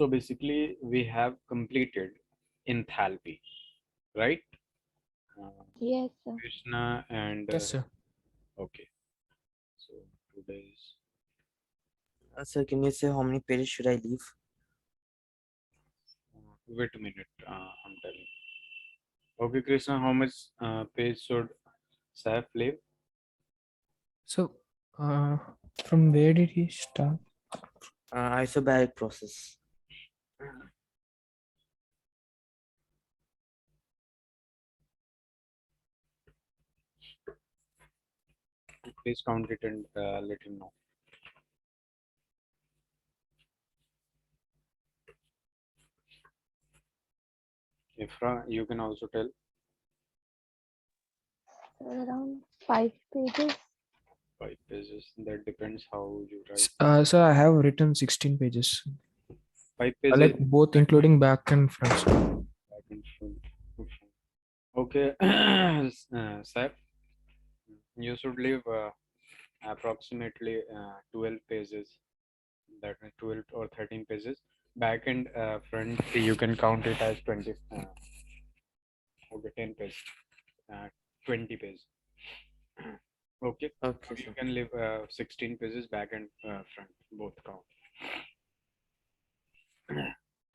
So basically, we have completed enthalpy, right? Uh, Yes, sir. Krishna and Yes, sir. okay. So today's Sir, can you say how many pages should I leave? wait a minute. I'm telling. Okay, Krishna, how much page should Saif leave? So, from where did he start? Isobaric process. Please count it and let him know. Ifra, you can also tell. Around 5 pages. 5 pages. That depends how you write. So I have written 16 pages, 5 pages. like both including back and front. Back and front. Okay, Saif, you should leave approximately 12 pages. That means 12 or 13 pages. Back and front, you can count it as 20. Okay, 10 pages. 20 pages. Okay, Okay, you sir. can leave 16 pages back and front, both count.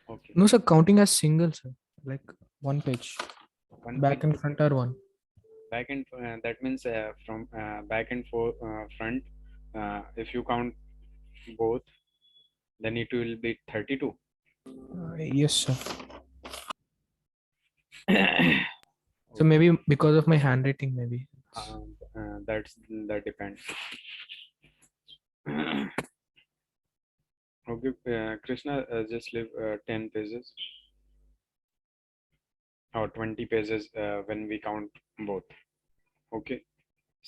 Okay, No, sir, counting as single, sir. Like one page. one Back page and front are one. back and that means from back and front. If you count both, then it will be 32. Yes, sir. So maybe because of my handwriting, maybe. That depends. Okay, Krishna, just leave 10 pages or 20 pages when we count both. Okay,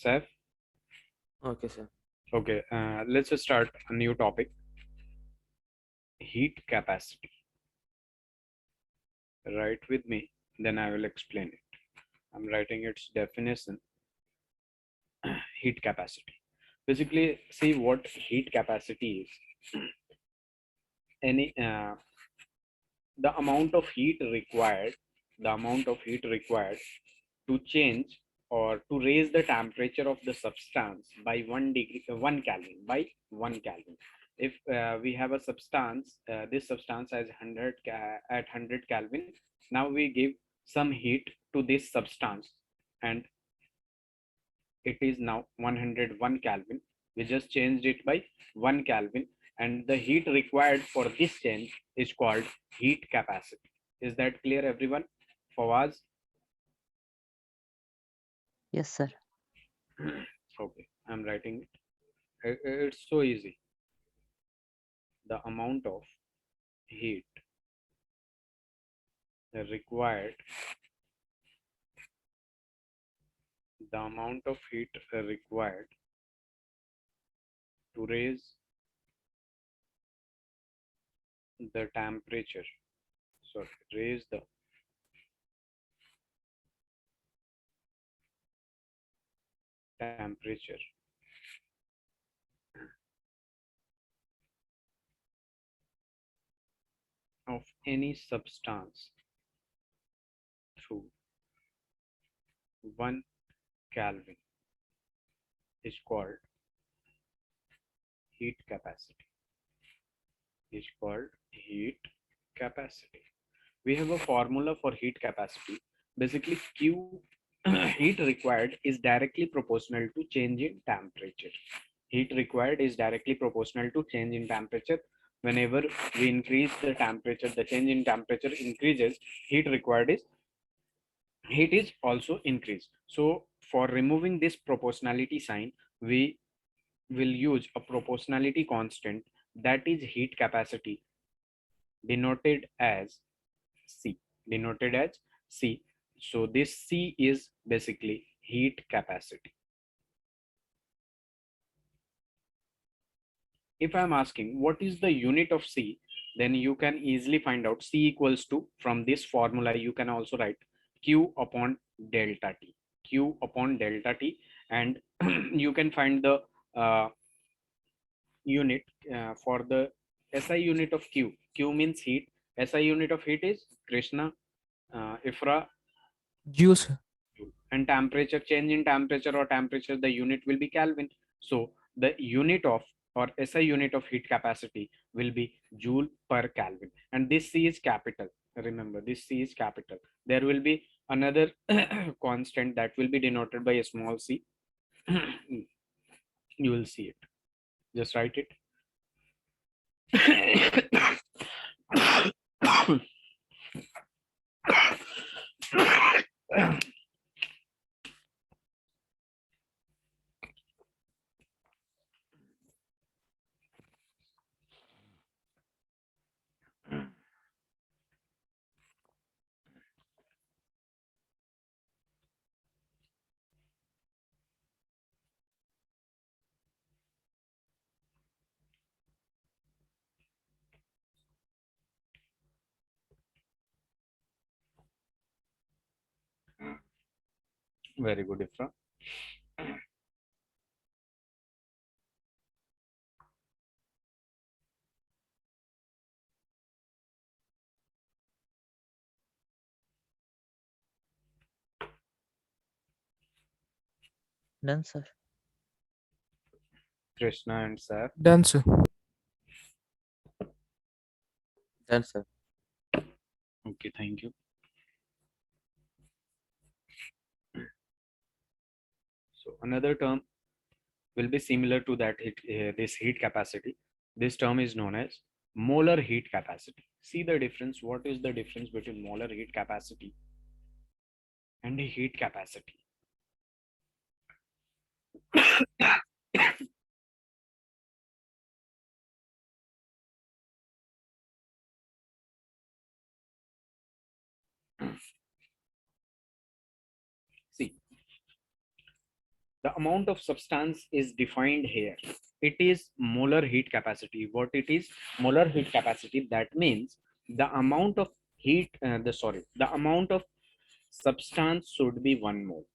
Saif. Okay, sir. Okay, let's just start a new topic. Heat capacity. Write with me, then I will explain it. I'm writing its definition. Heat capacity. Basically, see what heat capacity is. Any the amount of heat required, to change or to raise the temperature of the substance by 1 degree, 1 Kelvin, by 1 Kelvin. If we have a substance, this substance has 100 at 100 Kelvin. Now we give some heat to this substance, and it is now 101 Kelvin. We just changed it by 1 Kelvin, and the heat required for this change is called heat capacity. Is that clear, everyone? Fawaz? Yes, sir. Okay, I'm writing it. It's so easy. The amount of heat required, the amount of heat required to raise the temperature, sorry, raise the temperature of any substance through 1 Kelvin is called heat capacity. Is called heat capacity. We have a formula for heat capacity. Basically, Q heat required is directly proportional to change in temperature. Heat required is directly proportional to change in temperature. Whenever we increase the temperature, the change in temperature increases, heat is also increased. So for removing this proportionality sign, we will use a proportionality constant, that is heat capacity, denoted as C. Denoted as C. So this C is basically heat capacity. If I'm asking what is the unit of C, then you can easily find out C equals to, from this formula you can also write Q upon delta T. Q upon delta T, and you can find the unit for the SI unit of Q. Q means heat. SI unit of heat is Krishna, Ifra, Juice. and temperature, change in temperature or temperature, the unit will be Kelvin. So the unit of or SI unit of heat capacity will be Joule per Kelvin, and this C is capital. Remember, this C is capital. There will be another constant that will be denoted by a small c. You will see it. Just write it. Very good, Ifra. Done, sir. Krishna and Sir. Done, sir. Done, sir. Okay, thank you. So another term will be similar to that this heat capacity. This term is known as molar heat capacity. See the difference. What is the difference between molar heat capacity and heat capacity? See, the amount of substance is defined here. It is molar heat capacity. What it is? Molar heat capacity. That means the amount of heat, the amount of substance should be 1 mole.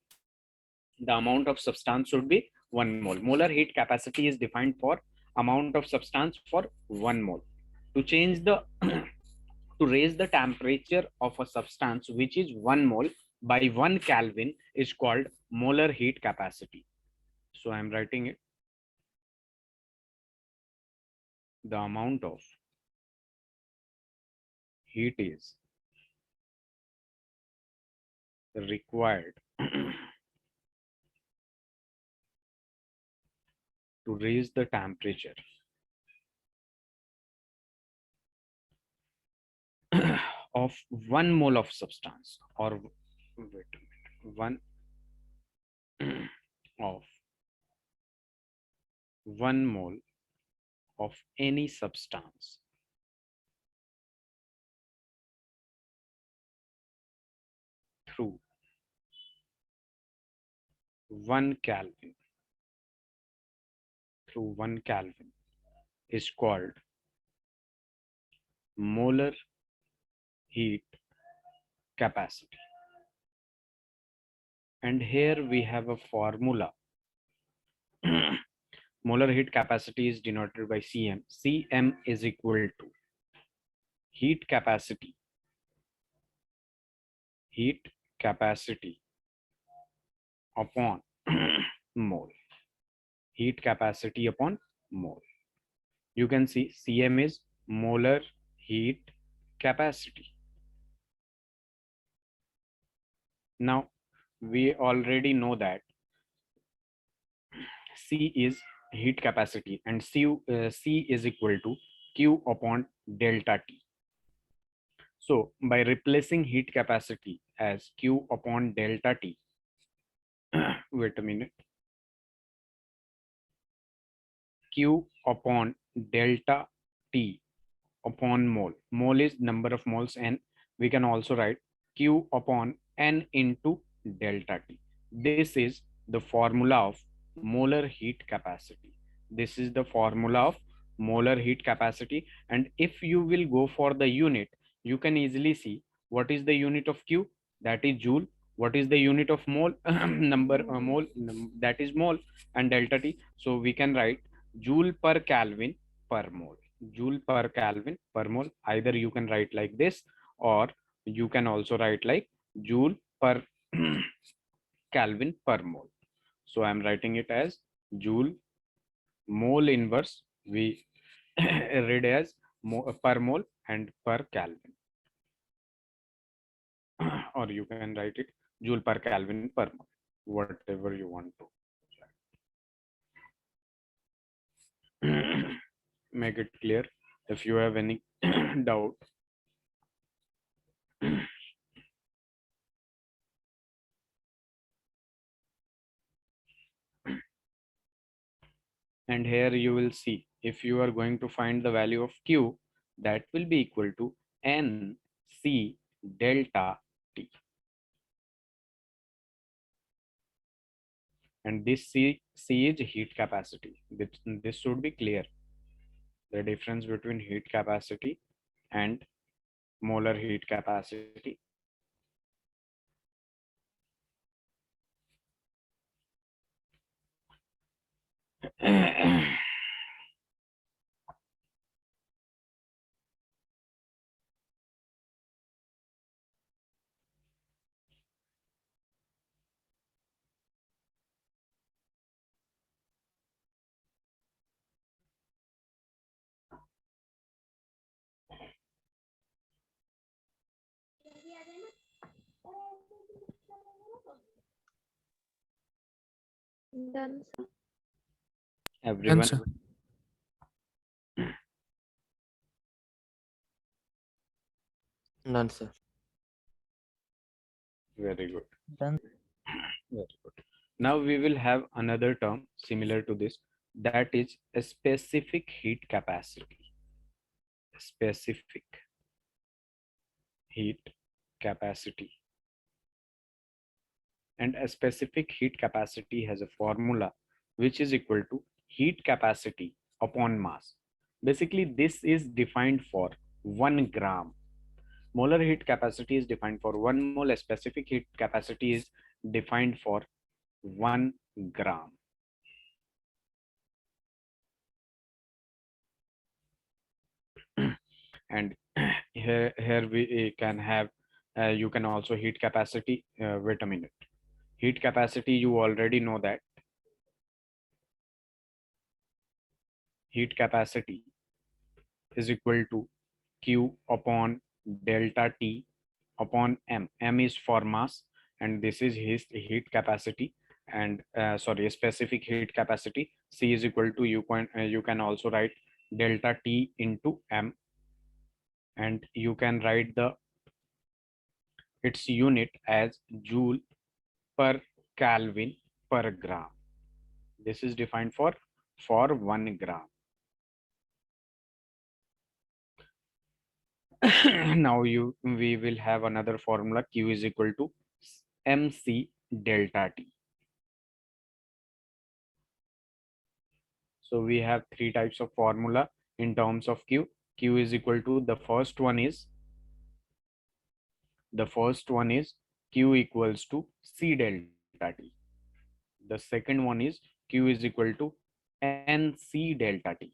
The amount of substance should be 1 mole. Molar heat capacity is defined for amount of substance for 1 mole. To change the to raise the temperature of a substance which is 1 mole by 1 Kelvin is called molar heat capacity. So I am writing it. The amount of heat is required to raise the temperature of 1 mole of substance, or wait a minute, 1 of 1 mole of any substance through 1 Kelvin is called molar heat capacity. And here we have a formula. Molar heat capacity is denoted by Cm. Cm is equal to heat capacity upon mole. Heat capacity upon mole. You can see Cm is molar heat capacity. Now we already know that C is heat capacity, and C is equal to Q upon delta T. So by replacing heat capacity as Q upon delta T, wait a minute, Q upon delta T upon mole. Mole is number of moles, and we can also write Q upon N into delta T. This is the formula of molar heat capacity. This is the formula of molar heat capacity. And if you will go for the unit, you can easily see what is the unit of Q, that is Joule. What is the unit of mole? That is mole, and delta T. So we can write Joule per Kelvin per mole. joule per Kelvin per mole. Either you can write like this, or you can also write like joule per Kelvin per mole. So I'm writing it as joule mole inverse. We read as per mole and per Kelvin, or you can write it joule per Kelvin per mole, whatever you want to make it clear. If you have any doubt. And here you will see, if you are going to find the value of Q, that will be equal to NC delta T. And this C is heat capacity. This should be clear. The difference between heat capacity and molar heat capacity. Done, sir. Done, Everyone, sir. Done, sir. very good. Done. Very good. Now we will have another term similar to this, that is a specific heat capacity. Specific heat capacity. And a specific heat capacity has a formula which is equal to heat capacity upon mass. Basically, this is defined for 1 gram. Molar heat capacity is defined for 1 mole. A specific heat capacity is defined for 1 gram. And here we can have, you can also heat capacity. Wait a minute. Heat capacity, you already know that. Heat capacity is equal to Q upon delta T upon M. M is for mass, and this is his heat capacity. And sorry, specific heat capacity. C is equal to, you can also write delta T into M, and you can write the its unit as joule per Kelvin per gram. This is defined for 1 gram. Now we will have another formula. Q is equal to MC delta T. So we have three types of formula in terms of Q. Q is equal to, the first one is Q equals to C delta T. The second one is Q is equal to NC delta T.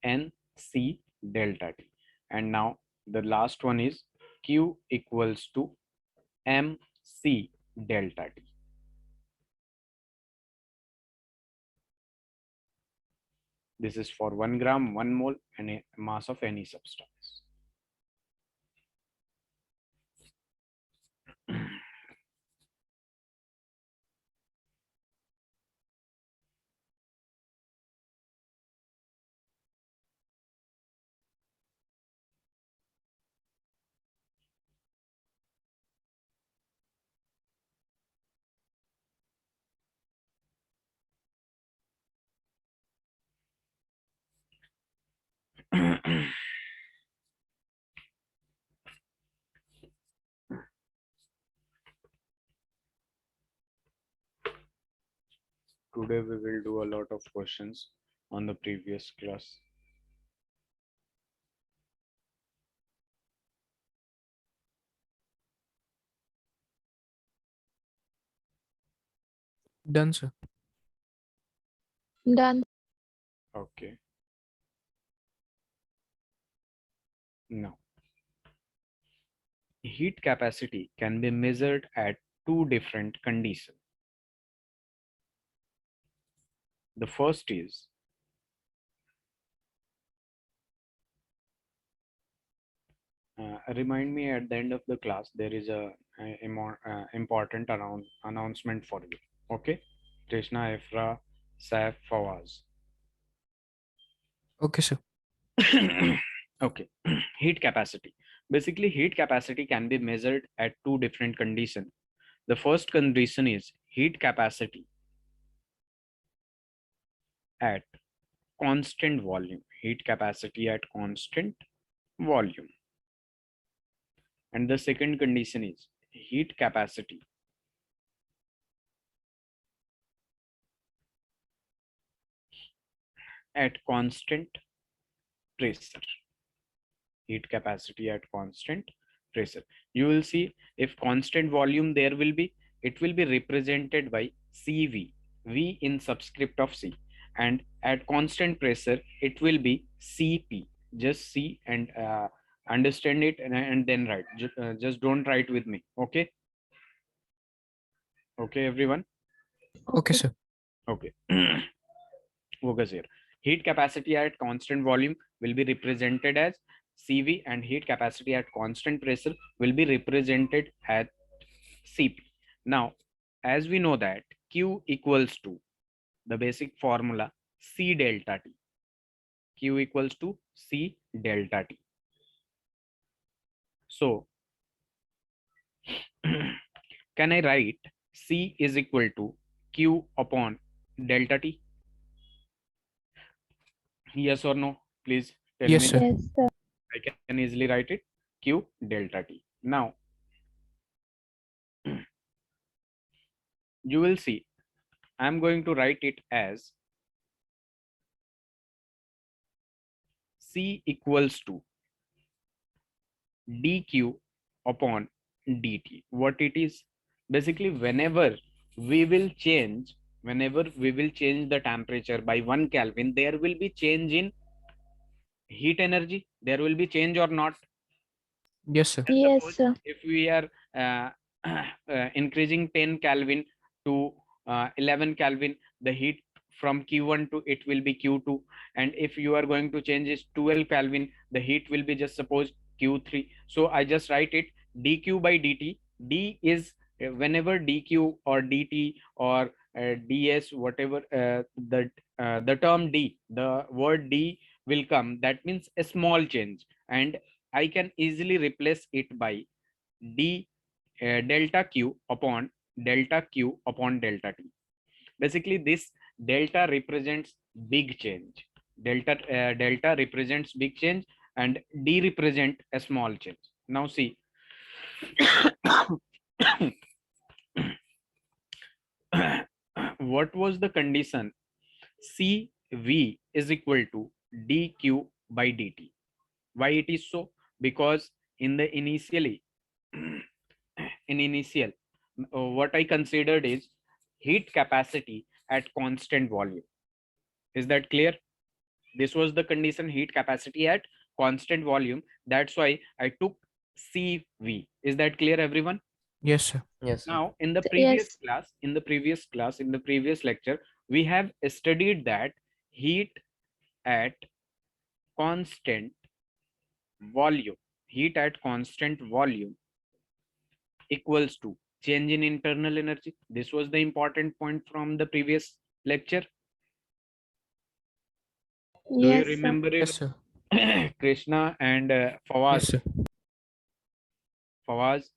NC delta T. And now the last one is Q equals to MC delta T. This is for 1 gram, 1 mole, and a mass of any substance. Today we will do a lot of questions on the previous class. Done, sir. Done. Okay. Now, heat capacity can be measured at two different conditions. The first is remind me at the end of the class, there is a more important announcement for you. Okay, Krishna, Efra, Saif, Fawaz. Okay, sir. Okay, heat capacity. Basically, heat capacity can be measured at two different conditions. The first condition is heat capacity at constant volume. Heat capacity at constant volume. And the second condition is heat capacity at constant pressure. Heat capacity at constant pressure. You will see if constant volume there will be, it will be represented by CV, V in subscript of C. And at constant pressure, it will be CP. Just see and understand it and then write. Just don't write with me. Okay. Okay, everyone. Okay, sir. Okay. Focus here. Heat capacity at constant volume will be represented as CV and heat capacity at constant pressure will be represented as CP. Now, as we know that Q equals to the basic formula C delta T. Q equals to C delta T. So, can I write C is equal to Q upon delta T? Yes or no? Please tell Yes, me. sir. Yes, sir. I can easily write it Q delta T. Now, you will see I'm going to write it as C equals to dq upon dt. What it is? Basically, whenever we will change the temperature by 1 Kelvin, there will be change in heat energy. There will be change or not? Yes, sir. Yes, Suppose sir. if we are increasing 10 Kelvin to 11 Kelvin, the heat from Q1 to it will be Q2. And if you are going to change it 12 Kelvin, the heat will be just suppose Q3. So I just write it dq by dt. D is whenever dq or dt or ds, whatever the term d, the word d will come, that means a small change. And I can easily replace it by d delta q upon delta q upon delta t. Basically, this delta represents big change. Delta represents big change and d represent a small change. Now see, what was the condition? CV is equal to dq by dt. Why it is so? Because in the initially in initial what I considered is heat capacity at constant volume. Is that clear? This was the condition, heat capacity at constant volume. That's why I took CV. Is that clear, everyone? Yes, sir. Yes, sir. Now, in the Yes. previous lecture, we have studied that heat at constant volume, heat at constant volume equals to change in internal energy. This was the important point from the previous lecture. Do you Yes, sir. remember it? Yes, sir. Krishna and Yes, Fawaz? sir. Fawaz,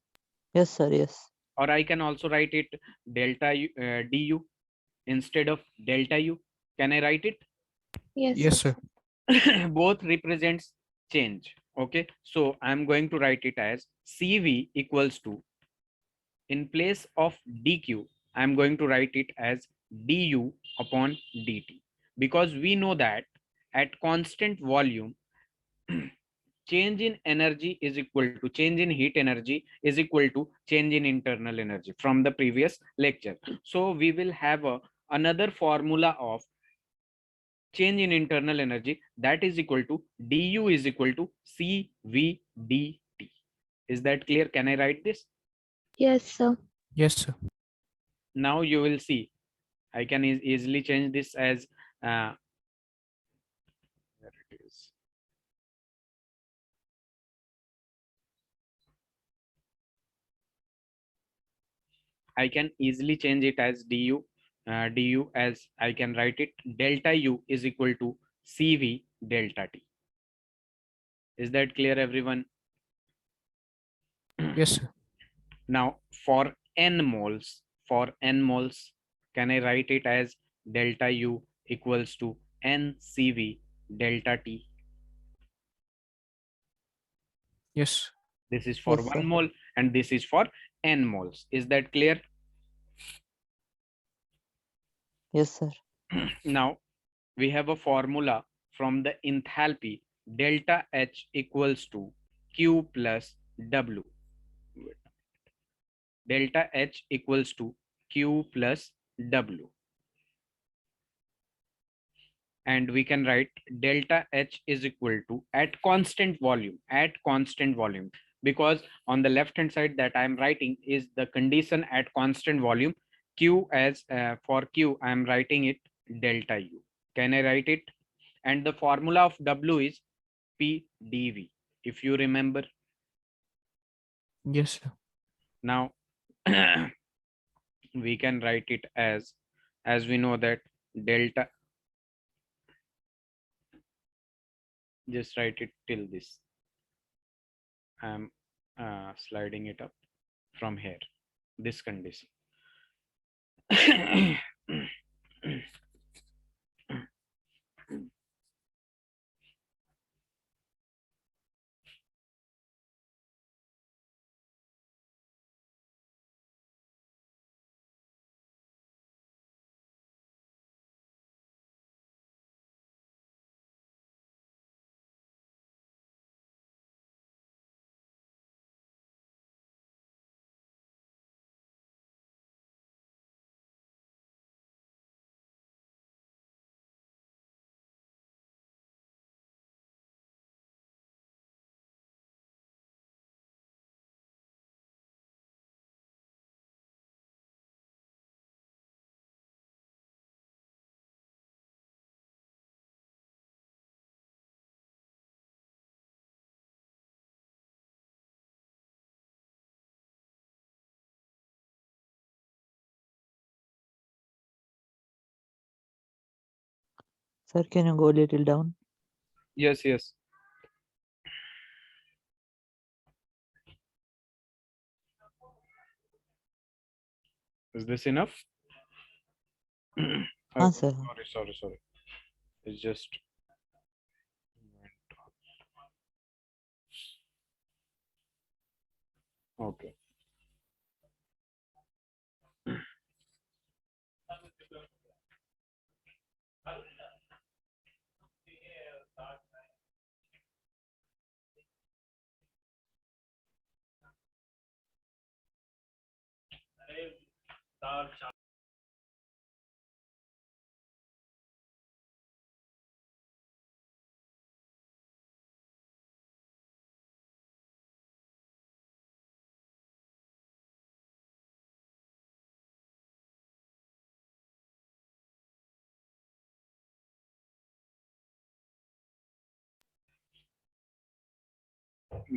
Yes, sir. Yes. or I can also write it delta du instead of delta u. Can I write it? Yes, Yes, sir. sir. Both represents change. Okay, so I'm going to write it as CV equals to, in place of dq, I'm going to write it as du upon dt, because we know that at constant volume change in energy is equal to change in heat energy is equal to change in internal energy from the previous lecture. So we will have another formula of change in internal energy, that is equal to du is equal to cv dt. Is that clear? Can I write this? Yes, sir. Yes, sir. Now you will see I can easily change this as where it is. I can easily change it as du as I can write it delta u is equal to cv delta t. Is that clear, everyone? Yes, sir. Now for n moles, can I write it as delta u equals to ncv delta t? Yes. This is for Yes, sir. 1 mole and this is for n moles. Is that clear? Yes, sir. Now we have a formula from the enthalpy delta H equals to Q plus W. Delta H equals to Q plus W. And we can write delta H is equal to at constant volume, because on the left hand side that I am writing is the condition at constant volume. Q as for Q I am writing it delta U. Can I write it? And the formula of W is PdV, if you remember. Yes, sir. Now we can write it as we know that delta, just write it till this. I'm sliding it up from here, this condition. Sir, can you go a little down? Yes, yes. Is this enough? Oh, Sir. sorry. It's just okay.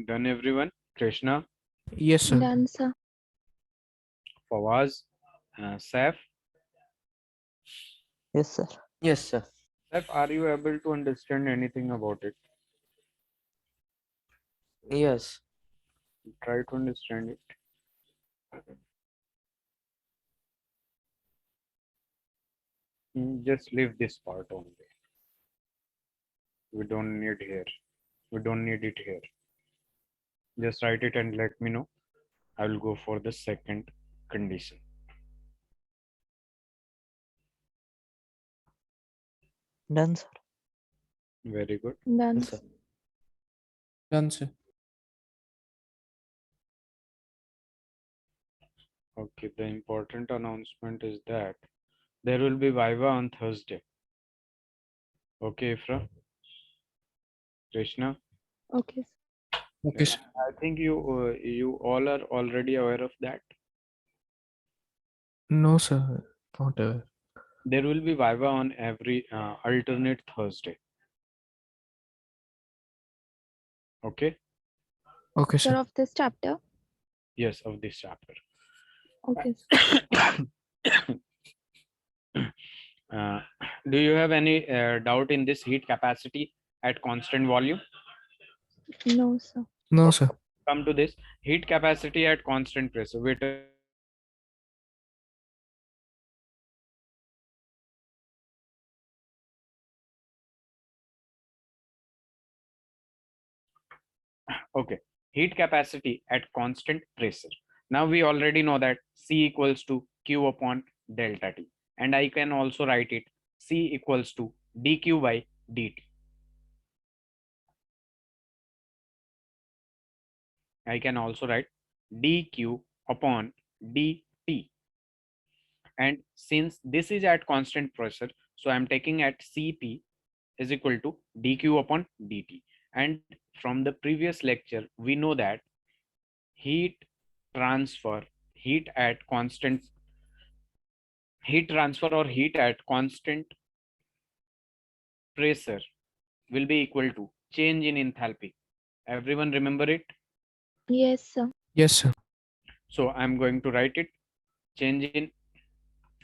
Done, everyone? Krishna, Yes, sir. Done, sir. Fawaz, Saif. Yes, sir. Yes, sir. Saif, are you able to understand anything about it? Yes. Try to understand it. Just leave this part only. We don't need here. We don't need it here. Just write it and let me know. I will go for the second condition. Done, sir. Very good. Done. Yes, sir. Done, sir. Okay, the important announcement is that there will be Viva on Thursday. Okay, Ifra, Krishna. Okay, sir. Okay, sir. I think you all are already aware of that. No, sir. Not aware. There will be Viva on every alternate Thursday. Okay. Okay, Sir, sir. of this chapter. Yes, of this chapter. Okay, sir. Uh, do you have any doubt in this heat capacity at constant volume? No, sir. No, Okay, sir. come to this heat capacity at constant pressure. Wait. Okay, heat capacity at constant pressure. Now we already know that C equals to Q upon delta T, and I can also write it C equals to dQ by dt. I can also write dQ upon dt. And since this is at constant pressure, so I'm taking at Cp is equal to dQ upon dt. And from the previous lecture, we know that heat transfer, heat at constant, heat transfer or heat at constant pressure will be equal to change in enthalpy. Everyone remember it? Yes, sir. Yes, sir. So I'm going to write it. Change in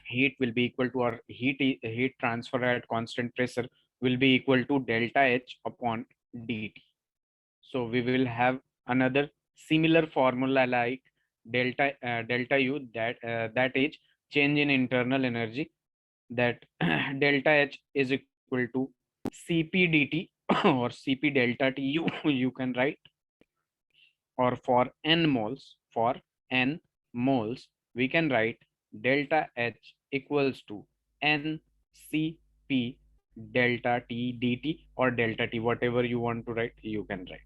heat will be equal to, or heat transfer at constant pressure will be equal to delta H upon dt. So we will have another similar formula like delta U, that is change in internal energy, that delta H is equal to Cp dt or Cp delta T U you can write, or for n moles we can write delta H equals to n Cp delta T dt, or delta T, whatever you want to write you can write.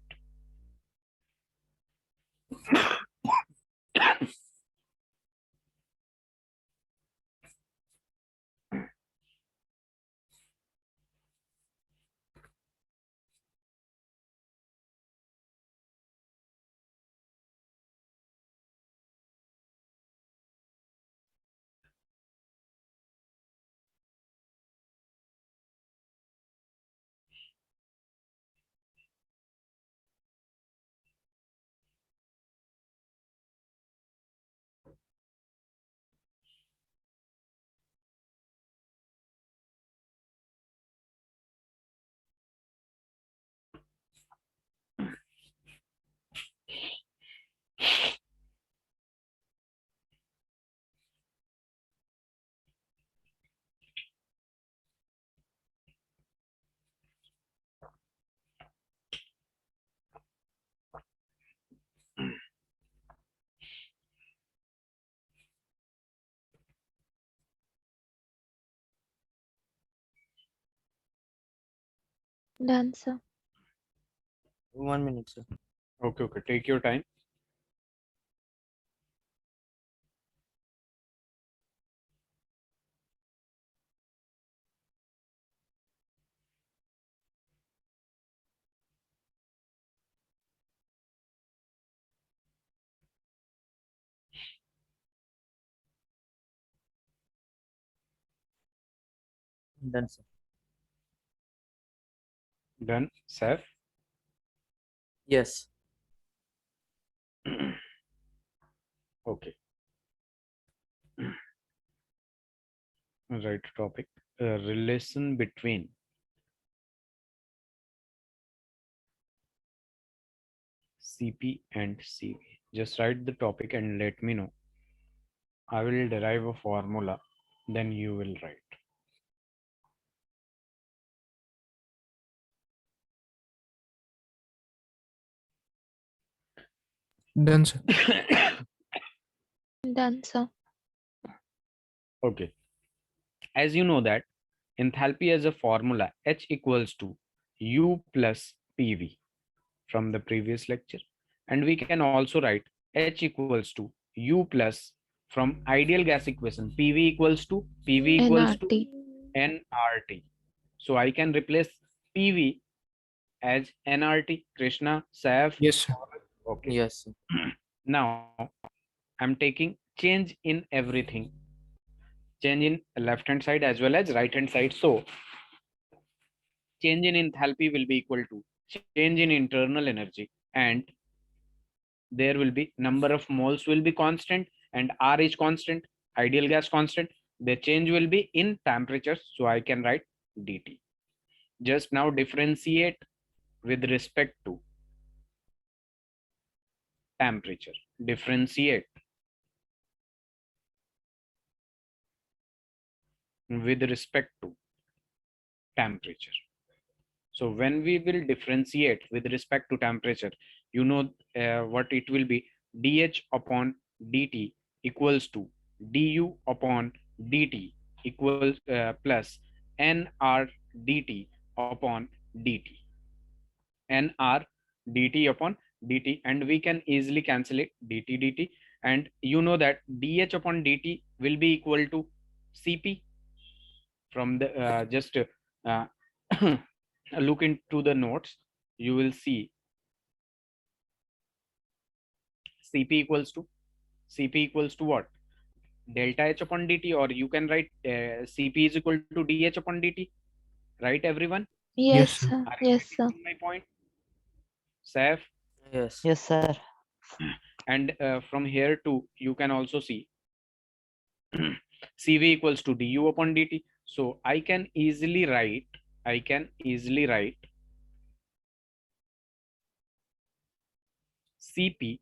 Done, sir. 1 minute, sir. Okay, take your time. Done, sir. Done, Saf. Yes. Okay, right topic. Relation between Cp and Cv. Just write the topic and let me know. I will derive a formula, then you will write. Done, sir. Done, sir. Okay, as you know that enthalpy as a formula, H equals to U plus PV from the previous lecture, and we can also write H equals to U plus from ideal gas equation, PV equals to NRT. nRT. So I can replace PV as NRT. Krishna, Saif. Yes, sir. Okay. Yes, sir. Now I'm taking change in everything, change in left hand side as well as right hand side. So change in enthalpy will be equal to change in internal energy, and there will be number of moles will be constant and R is constant, ideal gas constant. The change will be in temperature, so I can write dt. Just now differentiate with respect to temperature. Differentiate with respect to temperature. So when we will differentiate with respect to temperature, you know what it will be. dH upon dt equals to du upon dt equals plus nr dt upon dt. nr dt upon dt, and we can easily cancel it, dt dt, and you know that dH upon dt will be equal to Cp. From the just look into the notes, you will see Cp equals to what? Delta H upon dt, or you can write Cp is equal to dH upon dt, right everyone? Yes, Yes, sir. sir. Are you Yes, getting sir. my point, Saif? Yes. Yes, sir. And from here to you can also see Cv equals to du upon dt. So I can easily write Cp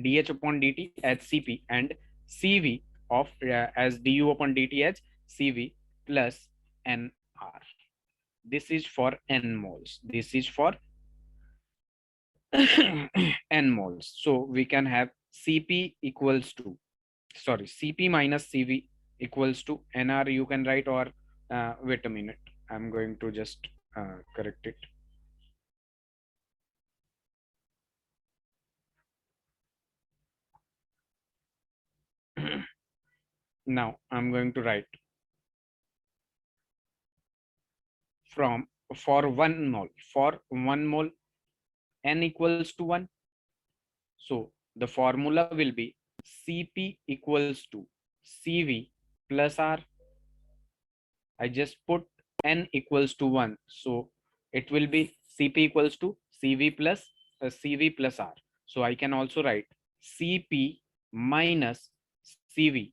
dH upon dt as Cp, and Cv of as du upon dt as Cv plus nr. This is for n moles. This is for n moles. So we can have Cp equals to, sorry, Cp minus Cv equals to nr. You can write, or wait a minute. I'm going to just correct it. Now I'm going to write from for 1 mole n equals to 1. So the formula will be Cp equals to Cv plus R. I just put n equals to 1. So it will be Cp equals to Cv plus R. So I can also write Cp minus Cv.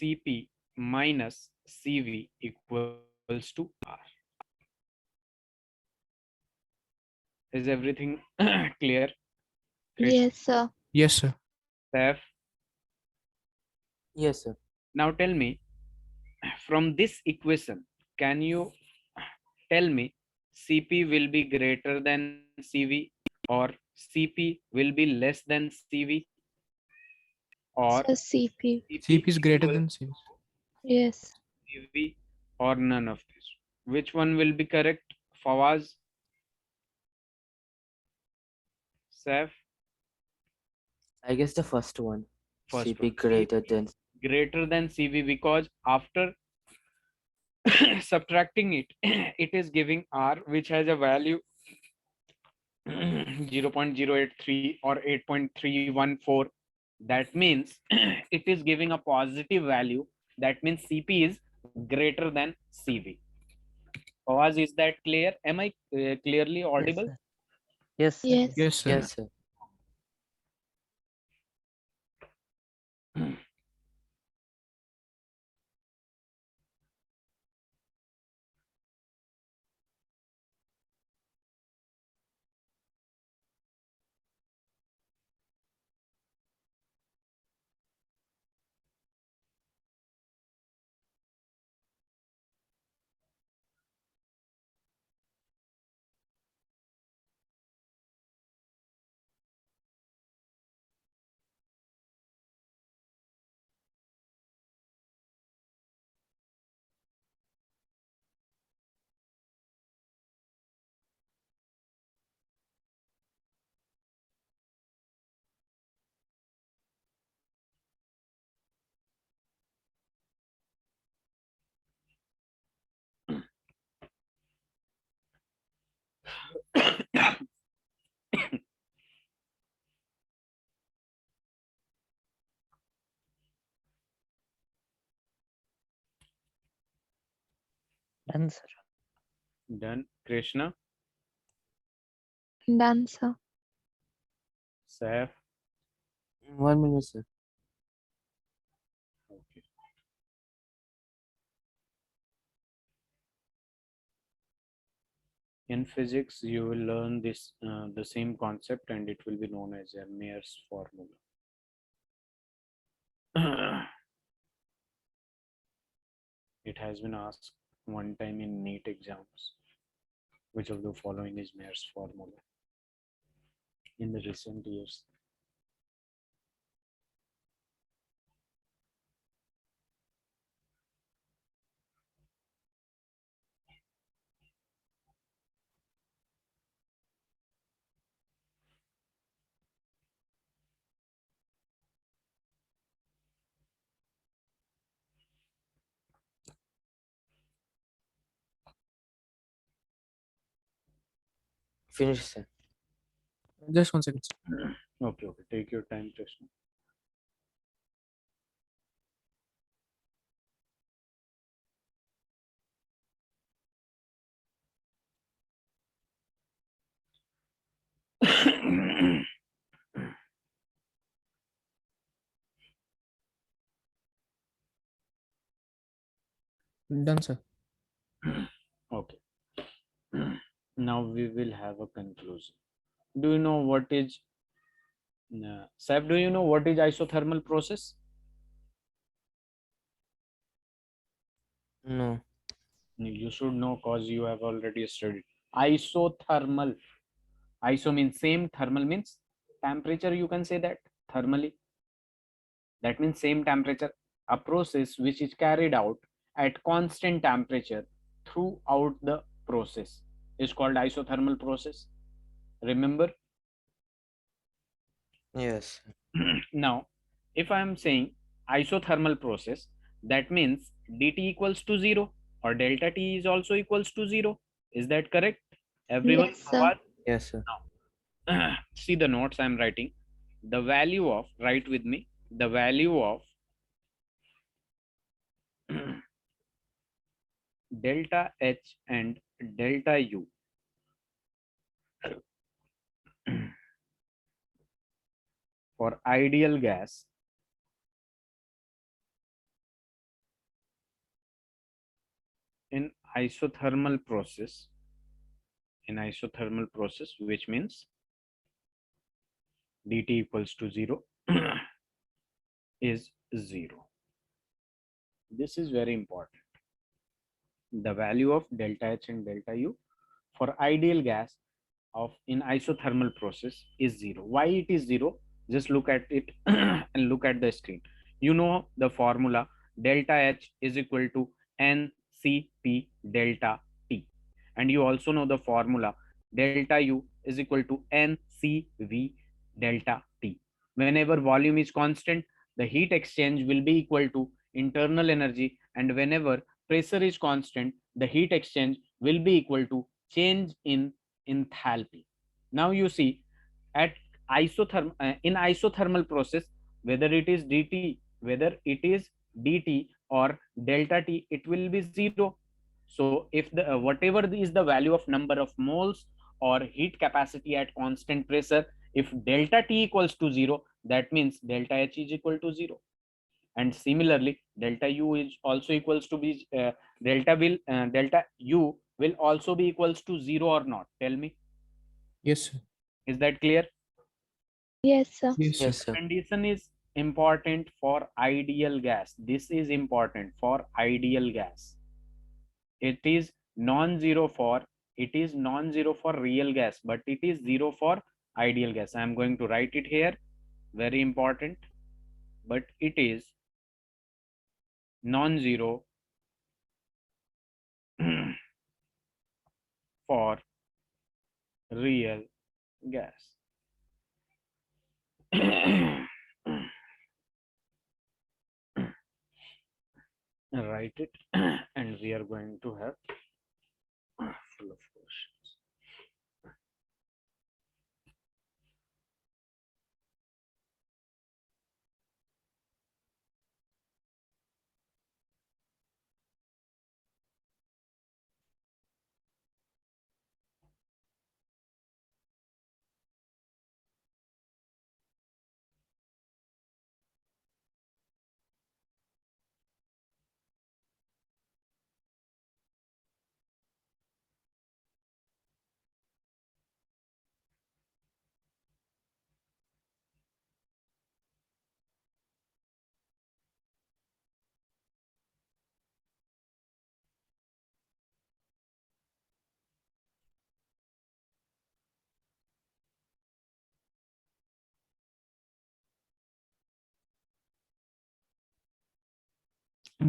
Cp minus Cv equals to R. Is everything clear? Krish, Yes, sir. Yes, sir. Saif? Yes, sir. Now tell me, from this equation, can you tell me Cp will be greater than Cv, or Cp will be less than Cv, or Sir, CP. Cp CP is greater equals than CP. Yes. Cv, or none of this? Which one will be correct, Fawaz, Saif? I guess the first one. First CP one, greater Cp than. greater than Cv, because after subtracting it, it is giving R, which has a value 0.083 or 8.314. That means it is giving a positive value. That means Cp is greater than Cv. Fawaz, is that clear? Am I clearly Yes, audible? sir. Yes, sir. Yes. Yes, sir. Yes, sir. Done, sir. Done. Krishna, Done, sir. Saif. 1 minute, sir. Okay. In physics, you will learn this the same concept, and it will be known as a Mayer's formula. It has been asked one time in NEET exams. Which of the following is Mayer's formula? In the recent years. Finish, sir. Just 1 second. Okay, okay. Take your time, Krishna. Done, sir. Okay. Now we will have a conclusion. Do you know what is Saif, do you know what is isothermal process? No. You should know because you have already studied. Isothermal. Iso means same, thermal means temperature, you can say that thermally. That means same temperature. A process which is carried out at constant temperature throughout the process is called isothermal process. Remember? Yes. Now, if I am saying isothermal process, that means dt equals to 0 or delta t is also equals to 0. Is that correct? Everyone Yes, so sir. far? Yes, sir. Now, see the notes I am writing. The value of, write with me, the value of delta H and delta U for ideal gas in isothermal process, which means dt equals to 0 is 0. This is very important. The value of delta H and delta U for ideal gas of in isothermal process is 0. Why it is 0? Just look at it and look at the screen. You know the formula delta H is equal to NCP delta T. And you also know the formula delta U is equal to NCV delta T. Whenever volume is constant, the heat exchange will be equal to internal energy, and whenever pressure is constant, the heat exchange will be equal to change in enthalpy. Now you see at in isothermal process, whether it is dt or delta t, it will be 0. So if the whatever is the value of number of moles or heat capacity at constant pressure, if delta t equals to 0, that means delta H is equal to 0. And similarly delta U is also equals to be delta U will also be equals to 0 or not? Tell me. Yes, sir. Is that clear? Yes, sir. Yes, sir. Yes, sir. Condition is important for ideal gas. This is important for ideal gas. It is non-zero for real gas, but it is 0 for ideal gas. I am going to write it here. Very important. But it is non-zero for real gas. Write it, and we are going to have full of questions.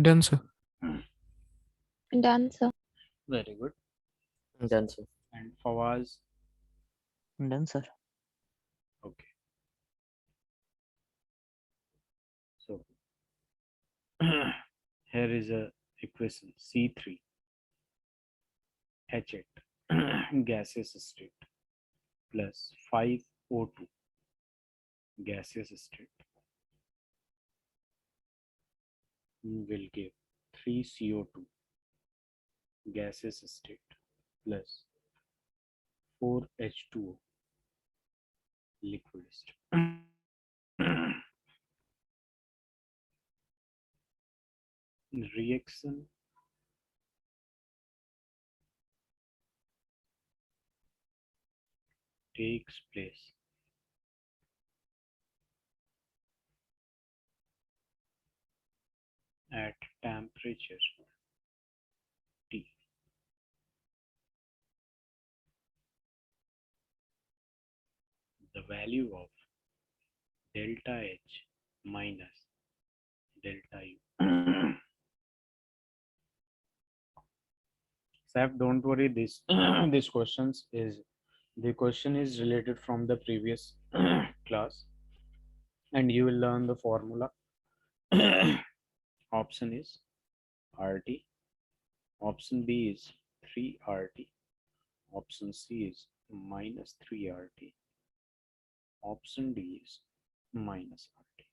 Done, sir. Done, sir. Very good. Done, sir. And Fawaz? Done, sir. Okay. So here is a equation C3 H8 gaseous state plus 5O2 gaseous state will give 3CO2 gaseous state plus 4H2O liquid state. Reaction takes place at temperature T. The value of delta H minus delta U. Saf, don't worry. This this questions is the question is related from the previous class, and you will learn the formula. Option is RT. Option B is 3RT. Option C is minus 3RT. Option D is minus RT.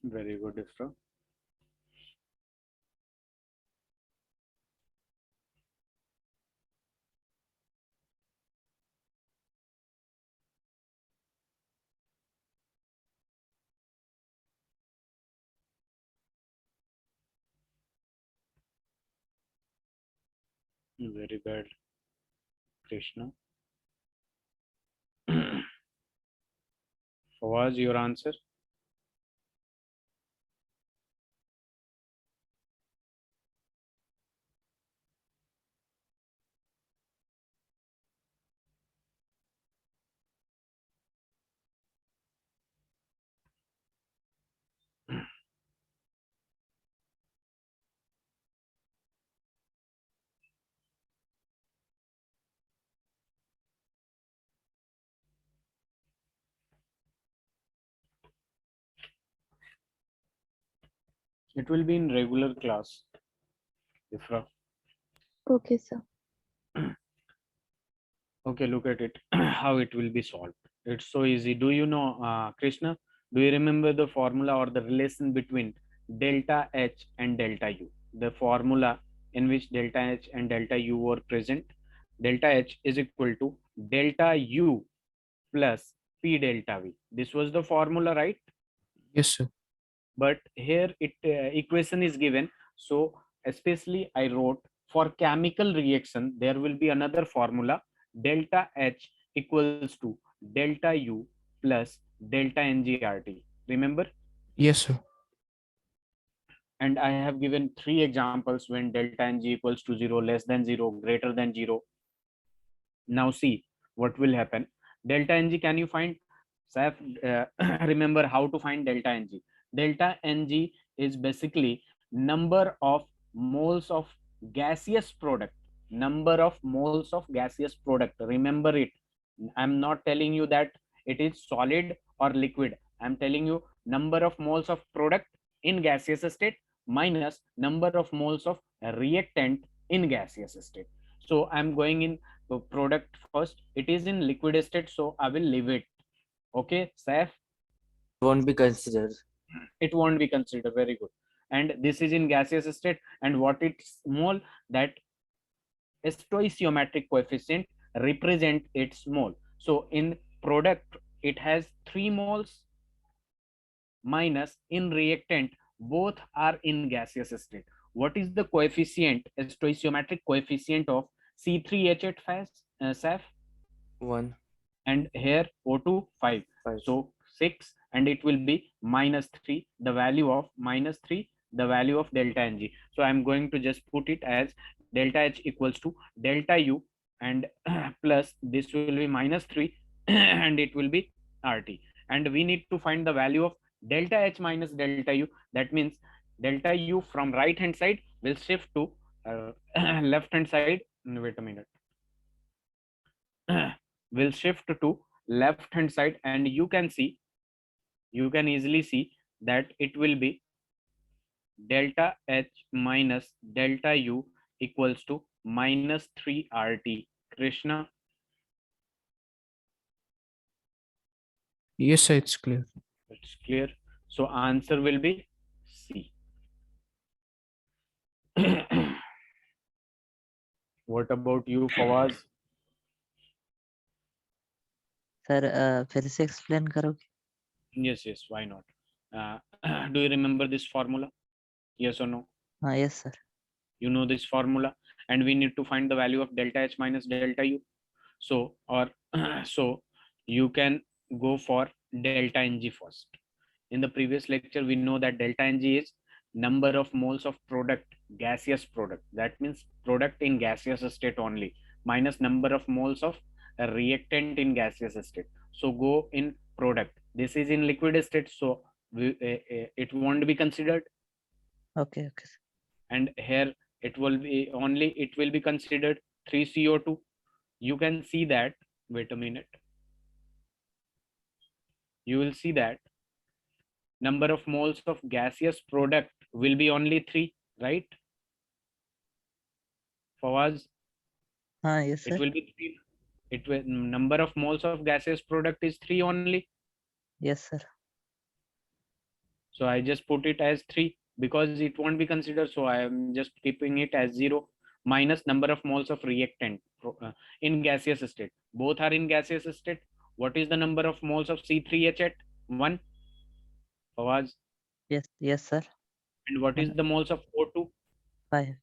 Very good, Ifra. Very bad, Krishna. Fawaz, your answer? It will be in regular class, Ifra. Okay, sir. Okay, look at it, how it will be solved. It's so easy. Do you know, Krishna, do you remember the formula or the relation between delta H and delta U? The formula in which delta H and delta U were present. Delta H is equal to delta U plus P delta V. This was the formula, right? Yes, sir. But here it equation is given, so especially I wrote for chemical reaction there will be another formula, delta H equals to delta U plus delta NGRT. Remember? Yes, sir. And I have given 3 examples when delta Ng equals to 0, less than 0, greater than 0. Now see what will happen. Delta Ng, can you find? Saf, remember how to find delta Ng. Delta Ng is basically number of moles of gaseous product. Number of moles of gaseous product. Remember it. I'm not telling you that it is solid or liquid. I'm telling you number of moles of product in gaseous state minus number of moles of reactant in gaseous state. So I'm going in product first. It is in liquid state, so I will leave it. Okay, Saif? Won't be considered. it won't be considered. Very good. And this is in gaseous state, and what it's mole, that stoichiometric coefficient represent its mole. So in product it has 3 moles, minus in reactant both are in gaseous state. What is the coefficient, stoichiometric coefficient of C3H8 SAF? 1. And here O2 5. 5. So 6, and it will be -3, the value of -3, the value of delta Ng. So I'm going to just put it as delta H equals to delta U, and plus this will be -3 and it will be RT. And we need to find the value of delta H minus delta U. That means delta U from right hand side will shift to left hand side. Wait a minute. Will shift to left hand side, and you can easily see that it will be delta H minus delta U equals to -3 RT. Krishna? Yes, sir, it's clear. It's clear. So answer will be C. What about you, Fawaz? Sir फिर से explain करोगे? Yes, why not? Do you remember this formula? Yes or no? हाँ, yes sir. You know this formula, and we need to find the value of delta H minus delta U. So, or so you can go for delta Ng first. In the previous lecture, we know that delta Ng is number of moles of product, gaseous product. That means product in gaseous state only, minus number of moles of a reactant in gaseous state. So go in product. This is in liquid state, so it won't be considered. Okay, okay. And here it will be considered 3CO2. You can see that, wait a minute, you will see that number of moles of gaseous product will be only 3, right? Fawaz, हाँ, yes it sir. will be 3. It will, number of moles of gaseous product is 3 only. Yes sir. So I just put it as 3 because it won't be considered. So I am just keeping it as 0, minus number of moles of reactant in gaseous state. Both are in gaseous state. What is the number of moles of C3H8? 1. Fawaz. Yes sir. And what is the moles of O2? 5.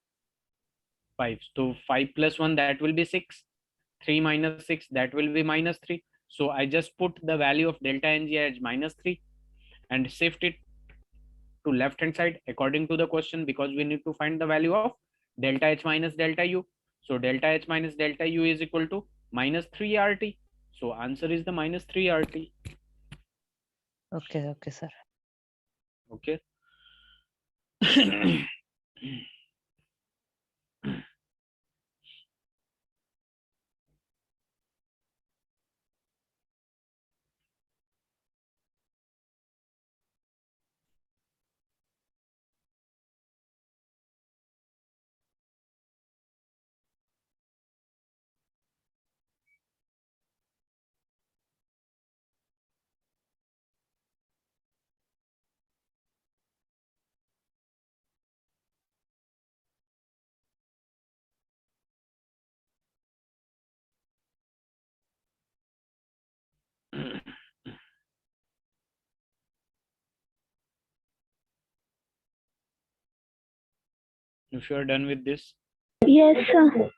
5. So 5 plus 1, that will be 6. 3 minus 6, that will be -3. So I just put the value of delta Ng as -3 and shift it to left hand side according to the question, because we need to find the value of delta H minus delta U. So delta H minus delta U is equal to -3 RT. So answer is the -3 RT. Okay, okay sir. Okay. If you are done with this, Yes, sir.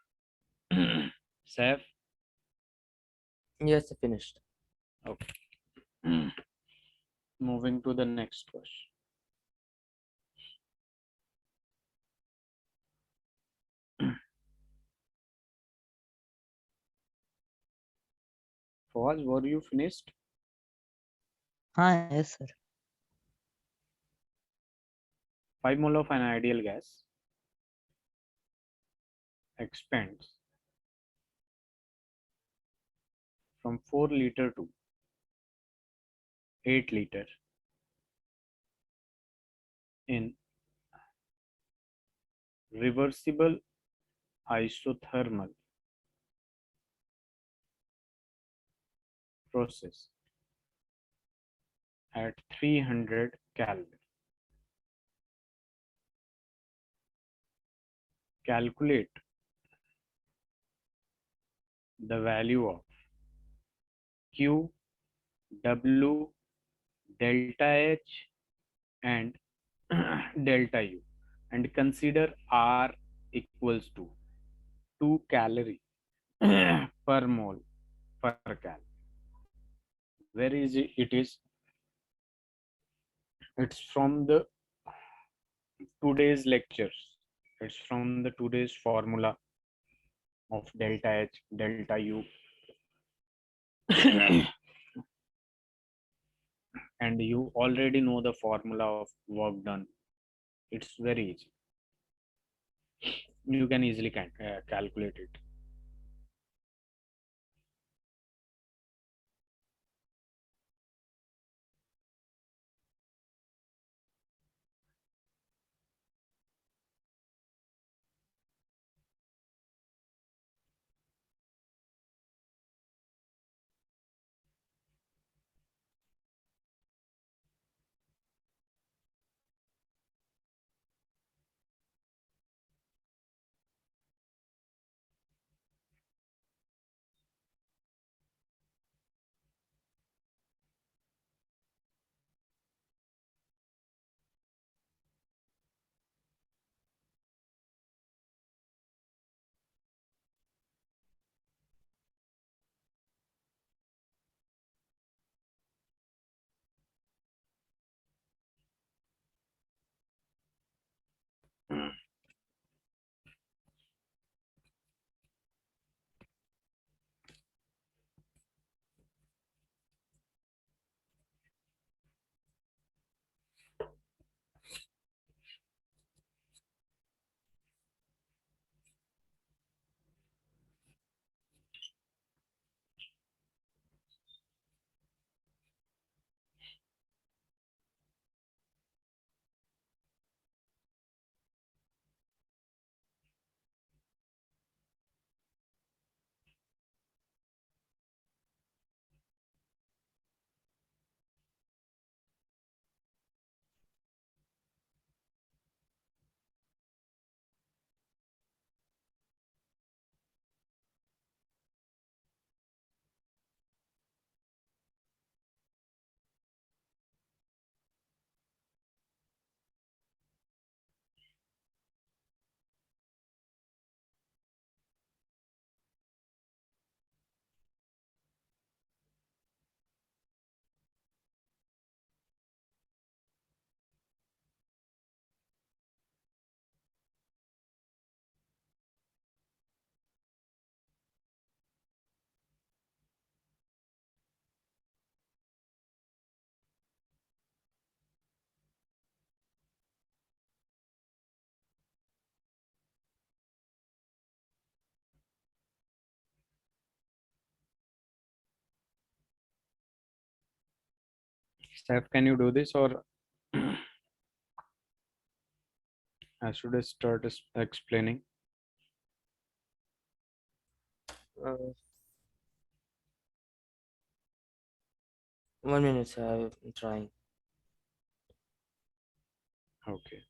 Saif. Yes, finished. Okay. Moving to the next question. Fawaz, were you finished? हाँ, yes sir. 5 mole of an ideal gas expands from 4 liter to 8 liter in reversible isothermal process at 300 Kelvin. calculate the value of Q, W, delta H, and delta U, and consider R equals to 2 calorie per mole per cal. Where is it? It is. It's from the today's lectures. It's from the today's formula of delta H, delta U, and you already know the formula of work done. It's very easy. You can easily calculate it. Steph, can you do this, or I should I start explaining? Uh, 1 minute, sir. I'm trying. Okay.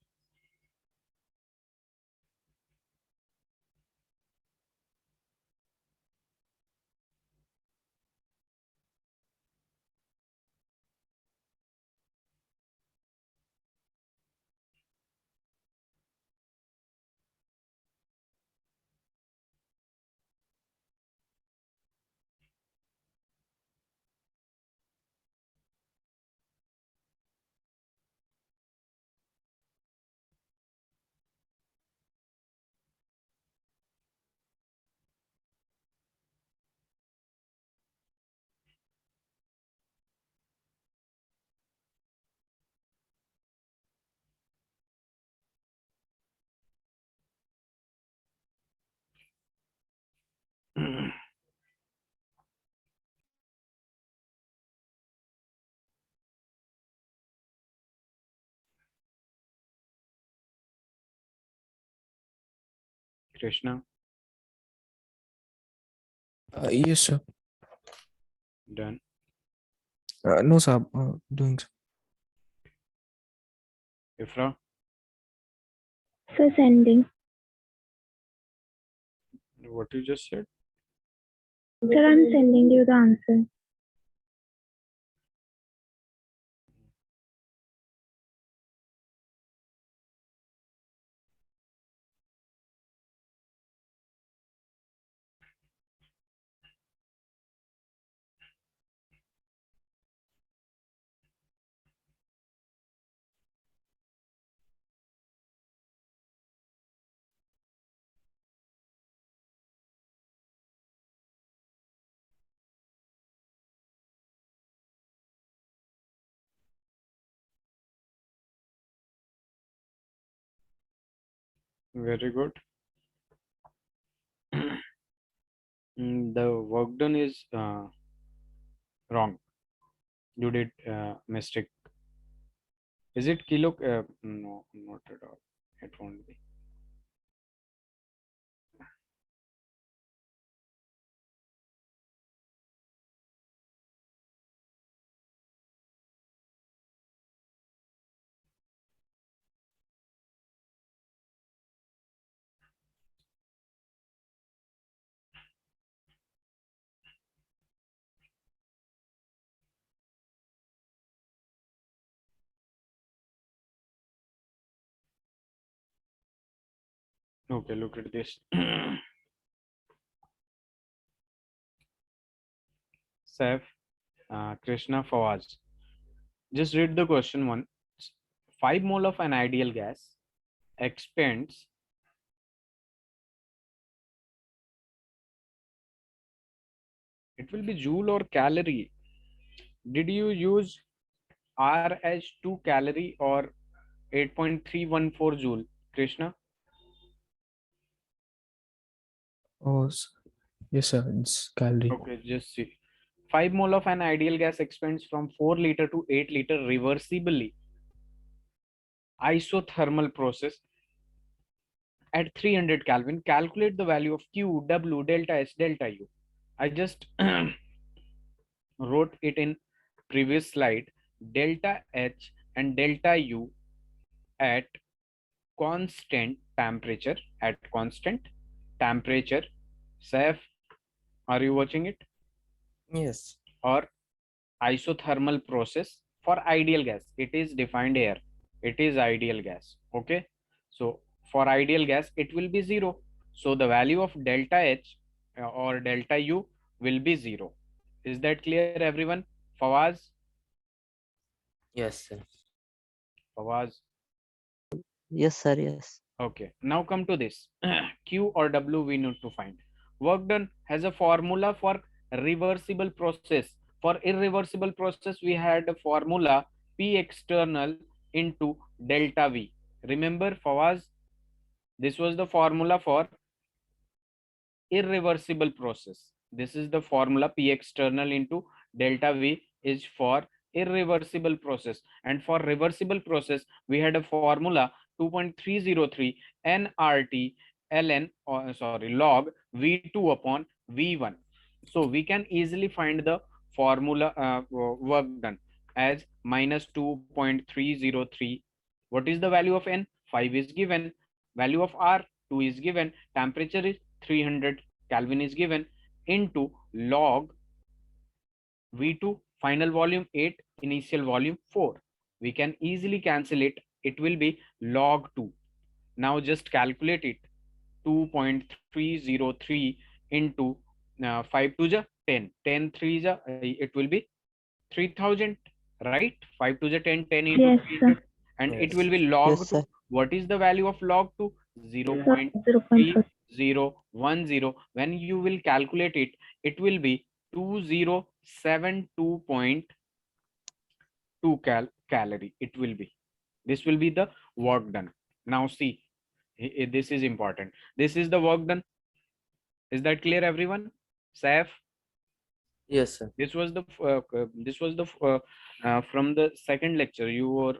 Krishna, Yes, sir. done. No, sir. Doing so. Ifra, Sir, sending. what you just said? Sir, I'm sending you the answer. Very good. The work done is wrong. You did mistake. Is it kilo? No, not at all. It won't be. Okay, look at this. Saif, Krishna, Fawaz. Just read the question one. 5 mole of an ideal gas expends it will be joule or calorie. Did you use R as 2 calorie or 8.314 joule, Krishna? Oh, yes, sir. It's calorie. Okay, just see. 5 mole of an ideal gas expands from 4 liter to 8 liter reversibly. Isothermal process at 300 Kelvin. Calculate the value of Q, W, delta S, delta U. I just wrote it in previous slide. Delta H and delta U at constant temperature. At constant temperature. Saif, are you watching it? Yes. Or isothermal process for ideal gas. It is defined here. It is ideal gas. Okay. So for ideal gas, it will be 0. So the value of delta H or delta U will be 0. Is that clear, everyone? Fawaz? Yes, sir. Fawaz. Yes, sir. Yes. Okay. Now come to this. Q or W we need to find. Work done has a formula for reversible process. For irreversible process, we had a formula P external into delta V. Remember, Fawaz? This was the formula for irreversible process. This is the formula P external into delta V is for irreversible process. And for reversible process, we had a formula 2.303 nRT ln or sorry log V2 upon V1. So we can easily find the formula work done as minus 2.303. What is the value of N? 5 is given. Value of R 2 is given. Temperature is 300 Kelvin is given into log V2 final volume 8 initial volume 4. We can easily cancel it. It will be log 2. Now just calculate it. 2.303 into 5 to the 10. 10 3 the, it will be 3000, right? 5 to the 10, 10 into Yes, 300. sir. And it will Yes. be Yes, log 2. sir. What is the value of log 2? Sir, 0.4. 0.3010. When you will calculate it, it will be 2072.2 calorie. It will be. This will be the work done. Now see, this is important. This is the work done. Is that clear, everyone? Saif? Yes, sir. This was the from the second lecture. You were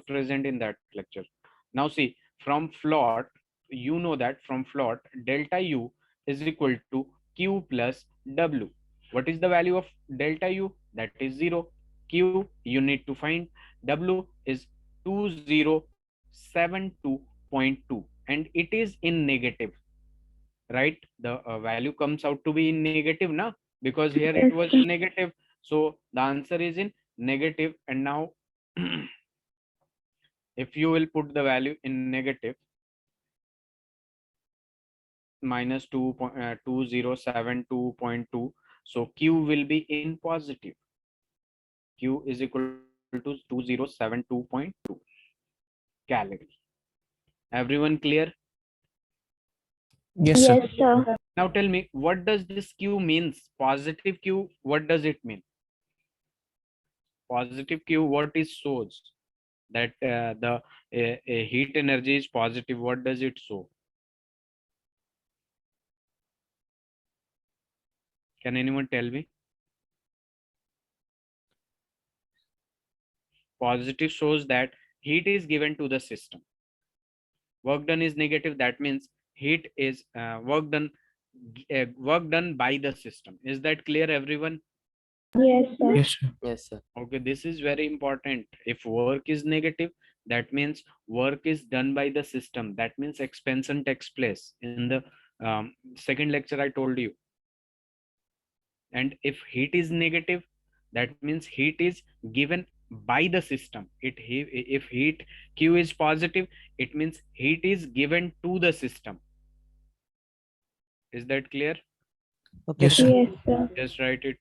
present in that lecture. Now see, from float, you know that from float delta U is equal to Q plus W. What is the value of delta U? That is 0. Q you need to find. W is 2072.2 and it is in negative, right? The value comes out to be in negative now, because here it Yes, was sir. negative. So the answer is in negative. And now if you will put the value in negative, minus 2072.2, so Q will be in positive. Q is equal to 2072.2 calorie. Everyone clear? Yes, sir. Yes, sir. Now tell me, what does this Q means? Positive Q, what does it mean? Positive Q, what is shows that the heat energy is positive? What does it show? Can anyone tell me? Positive shows that heat is given to the system. Work done is negative. That means heat is work done by the system. Is that clear, everyone? Yes, sir. Yes, sir. Yes, sir. Okay, this is very important. If work is negative, that means work is done by the system. That means expansion takes place. In the second lecture, I told you. And if heat is negative, that means heat is given by the system. If heat Q is positive, it means heat is given to the system. Is that clear? Okay, Yes, sir. sir. Yes, sir. Just write it.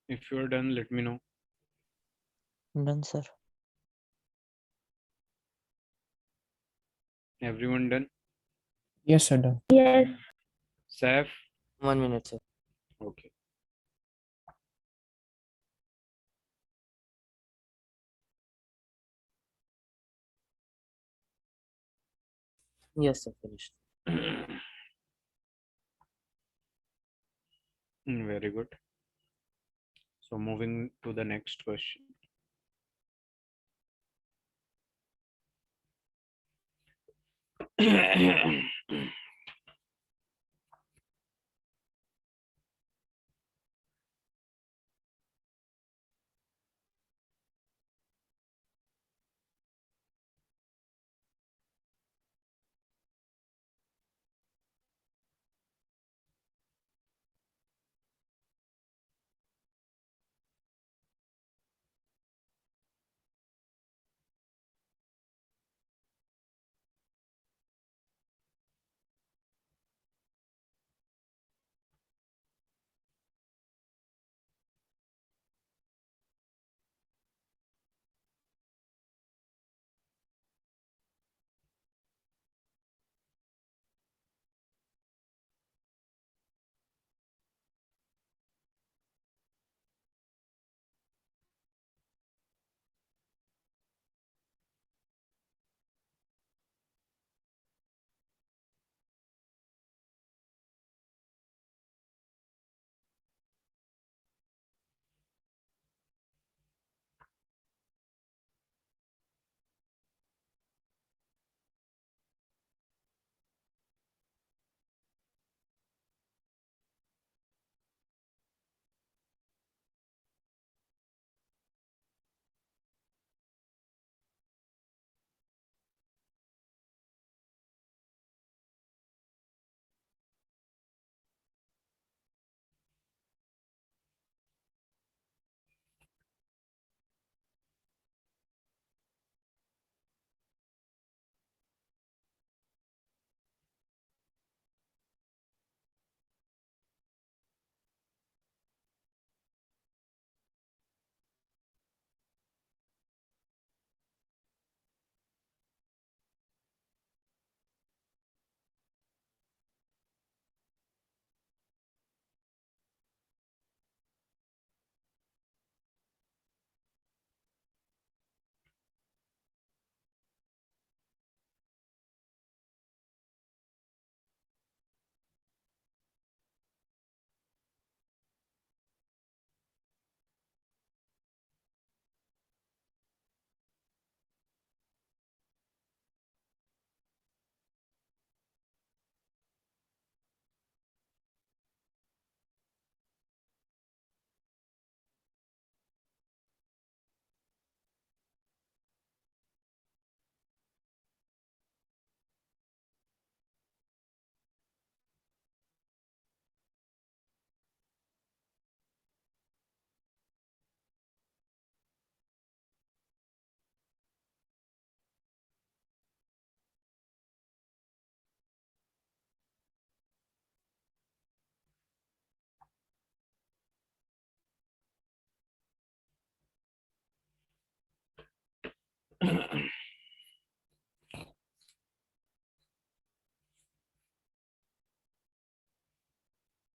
If you're done, let me know. Done, sir. Everyone done? Yes, sir. Done. Yes. Saif? 1 minute, sir. Okay. Yes, sir. Finished. Very good. So moving to the next question.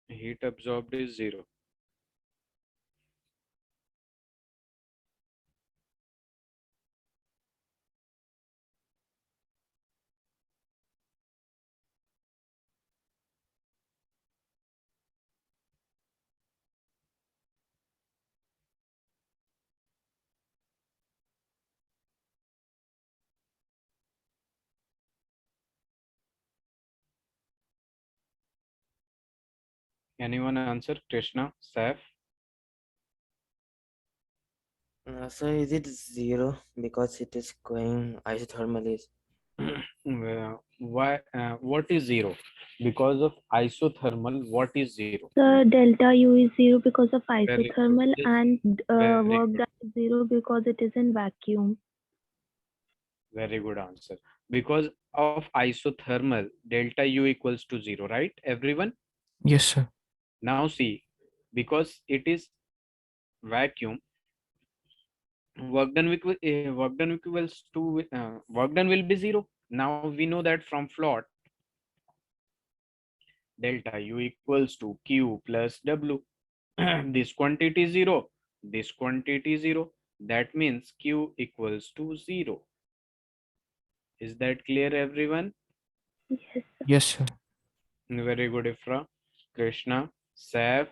Heat absorbed is 0. Anyone answer? Krishna, Saif? So is it 0 because it is going isothermally? Why? What is 0? Because of isothermal, what is 0? The delta U is 0 because of Very good. isothermal and Very work good. done is 0 because it is in vacuum. Very good answer. Because of isothermal, delta U equals to 0, right? Everyone? Yes, sir. Now see, because it is vacuum, work done equals to work done will be 0. Now we know that from float, delta U equals to Q plus W. This quantity 0, this quantity 0. That means Q equals to 0. Is that clear, everyone? Yes, sir. Yes, sir. Very good, Ifra. Krishna, Saif,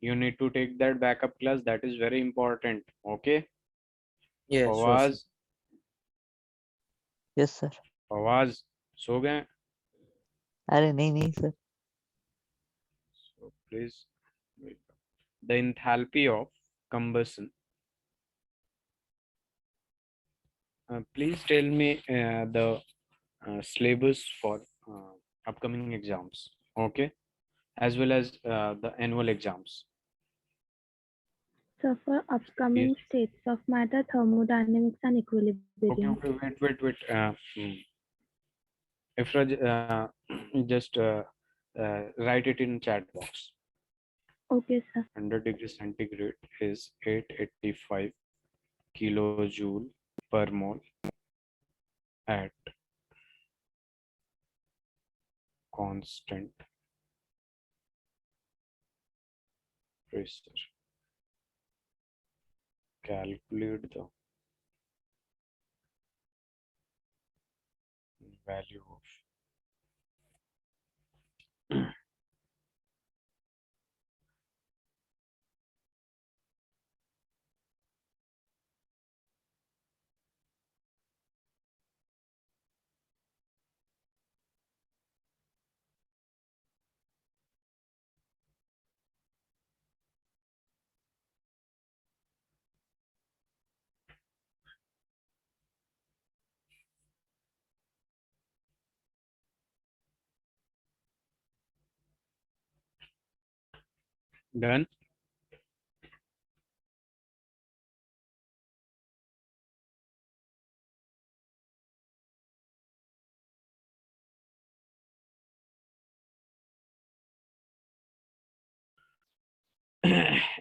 you need to take that backup class. That is very important. Okay. Yeah, sure, sir. Fawaz, Yes, sir. Fawaz, सो गए? अरे नहीं sir. So please wait. The enthalpy of combustion. Please tell me the syllabus for upcoming exams. Okay, as well as the annual exams. So for upcoming states of matter, thermodynamics and equilibrium. Okay, wait. Ifra, just write it in chat box. Okay, sir. 100 degrees centigrade is 885 kilojoule per mole at constant pressure. Calculate the value of done.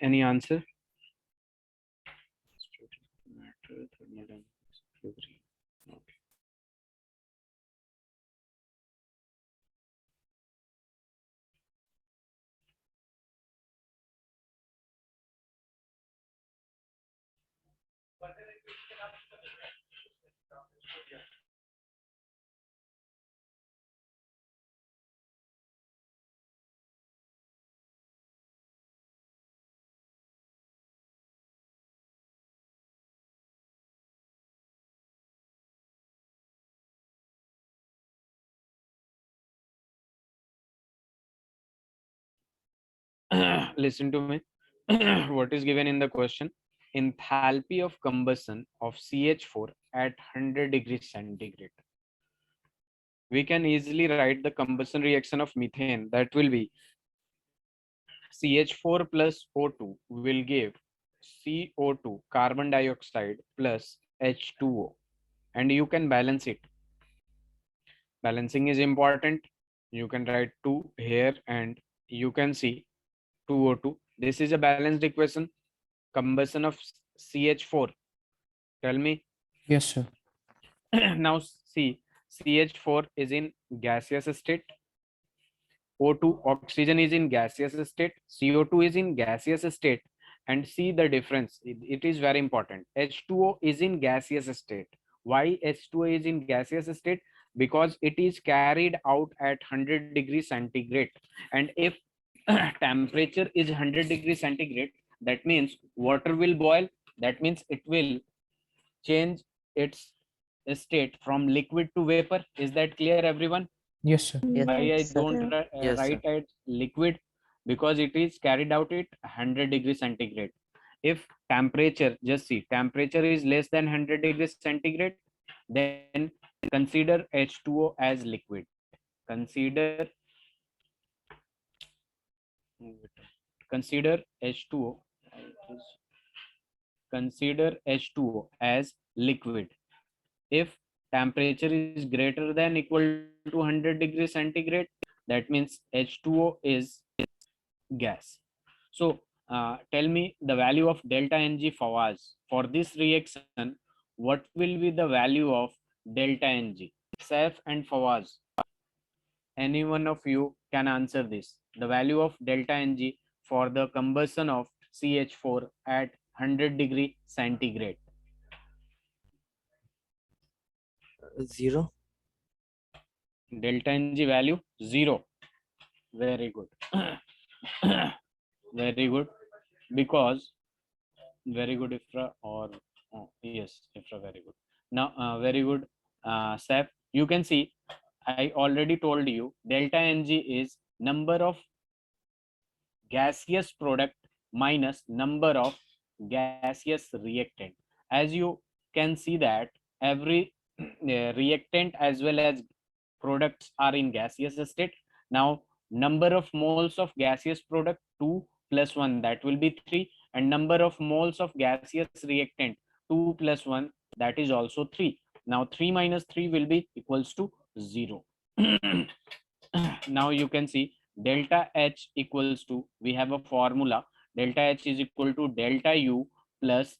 Any answer? Matter, thermodynamics, equilibrium. Okay. Listen to me. What is given in the question? Enthalpy of combustion of CH4 at 100 degrees centigrade. We can easily write the combustion reaction of methane. That will be CH4 plus O2 will give CO2, carbon dioxide, plus H2O. And you can balance it. Balancing is important. You can write 2 here and you can see 2O2. This is a balanced equation. Combustion of CH4. Tell me, Yes, sir. Now see, CH4 is in gaseous state, O2 oxygen is in gaseous state, CO2 is in gaseous state, and see the difference. It is very important. H2O is in gaseous state. Why H2O is in gaseous state? Because it is carried out at 100 degrees centigrade, and if temperature is 100 degrees centigrade, that means water will boil. That means it will change its state from liquid to vapor. Is that clear, everyone? Yes, sir. Yes, Why I Yes, sir. don't sir. Yes, write sir. as liquid? Because it is carried out at 100 degrees centigrade. If temperature, just see, temperature is less than 100 degrees centigrade, then consider H2O as liquid. Consider consider H2O. Consider H2O as liquid. If temperature is greater than equal to 100 degrees centigrade, that means H2O is gas. So tell me the value of delta Ng Fawaz. For this reaction, what will be the value of delta Ng? Saif and Fawaz, any one of you can answer this. The value of delta Ng for the combustion of CH4 at 100 degree centigrade. 0. Delta Ng value 0. Very good. Very good. Because very good, Ifra, or yes, Ifra, very good. Now, very good, Seth. You can see, I already told you, delta Ng is number of gaseous product minus number of gaseous reactant. As you can see that every reactant as well as products are in gaseous state. Now, number of moles of gaseous product 2 plus 1, that will be 3, and number of moles of gaseous reactant 2 plus 1, that is also 3. Now 3 minus 3 will be equals to 0. Now you can see delta H equals to, we have a formula, delta H is equal to delta U plus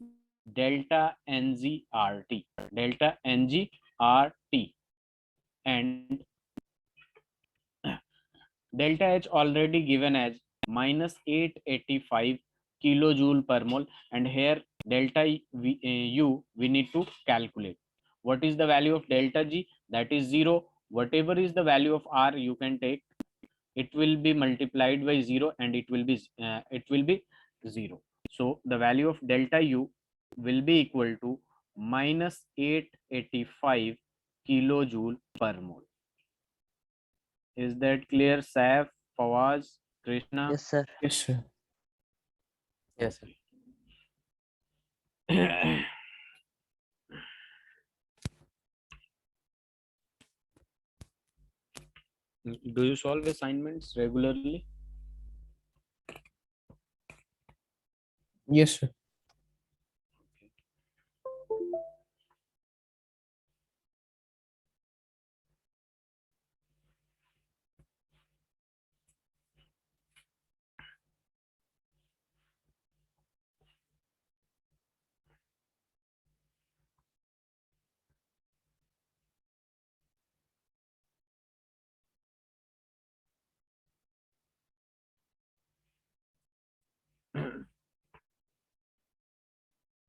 delta NgRT. Delta NgRT. And delta H already given as minus 885 kilojoule per mole, and here delta U we need to calculate. What is the value of delta G? That is 0. Whatever is the value of R, you can take, it will be multiplied by 0 and it will be 0. So the value of delta U will be equal to minus 885 kilojoule per mole. Is that clear, Saif, Fawaz, Krishna? Yes, sir. Yes, sir. Yes, sir. Do you solve assignments regularly? Yes, sir.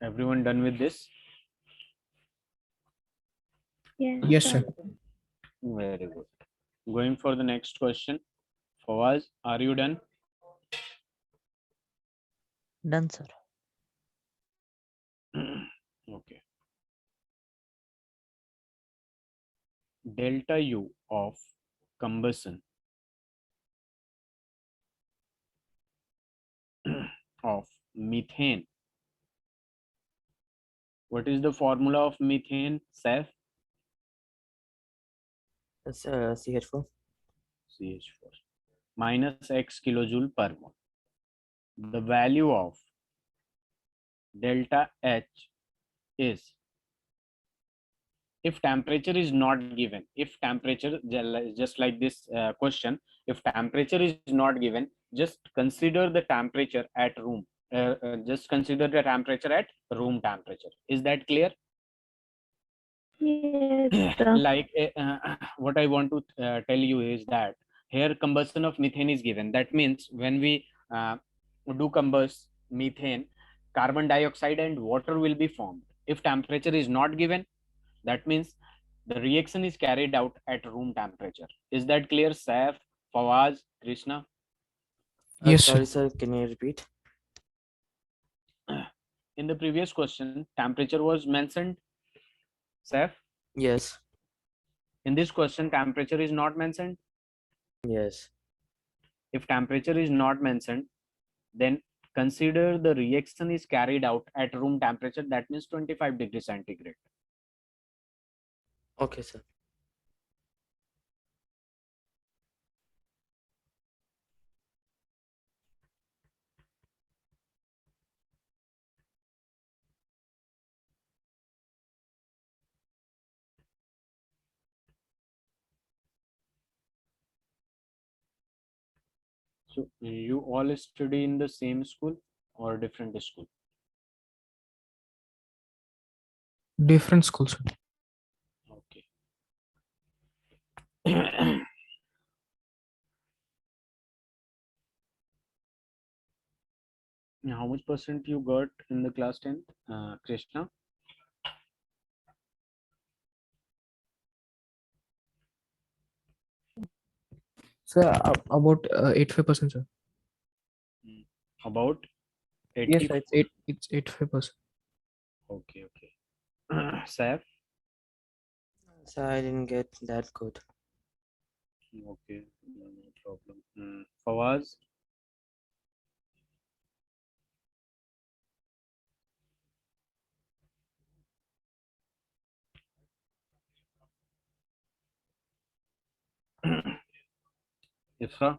Everyone done with this? Yes, Yes, sir. sir. Very good. Going for the next question. Fawaz, are you done? Done, sir. Okay. Delta U of combustion of methane. What is the formula of methane, Saif? It's CH4. CH4 minus X kilojoule per mole. The value of delta H is, if temperature is not given, if temperature, just like this question, if temperature is not given, just consider the temperature at room, just consider the temperature at room temperature. Is that clear? Yes, sir. Like what I want to tell you is that here combustion of methane is given. That means when we do combust methane, carbon dioxide and water will be formed. If temperature is not given, that means the reaction is carried out at room temperature. Is that clear, Saif, Fawaz, Krishna? Yes, Sorry, sir. sir. Can you repeat? In the previous question, temperature was mentioned, Saif. Yes. In this question, temperature is not mentioned. Yes. If temperature is not mentioned, then consider the reaction is carried out at room temperature. That means 25 degrees centigrade. Okay, sir. So you all study in the same school or different school? Different schools, sir. Okay. How much percent you got in the class 10th, Krishna? Sir, about 85%, sir. About Yes, 80. sir. It's 85%. Okay, okay. Saif? So I didn't get that good. Okay, no problem. Fawaz? Ifra?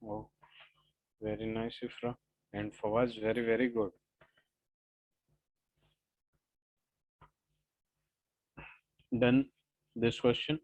Oh, very nice, Ifra. And Fawaz, very, very good. Done this question.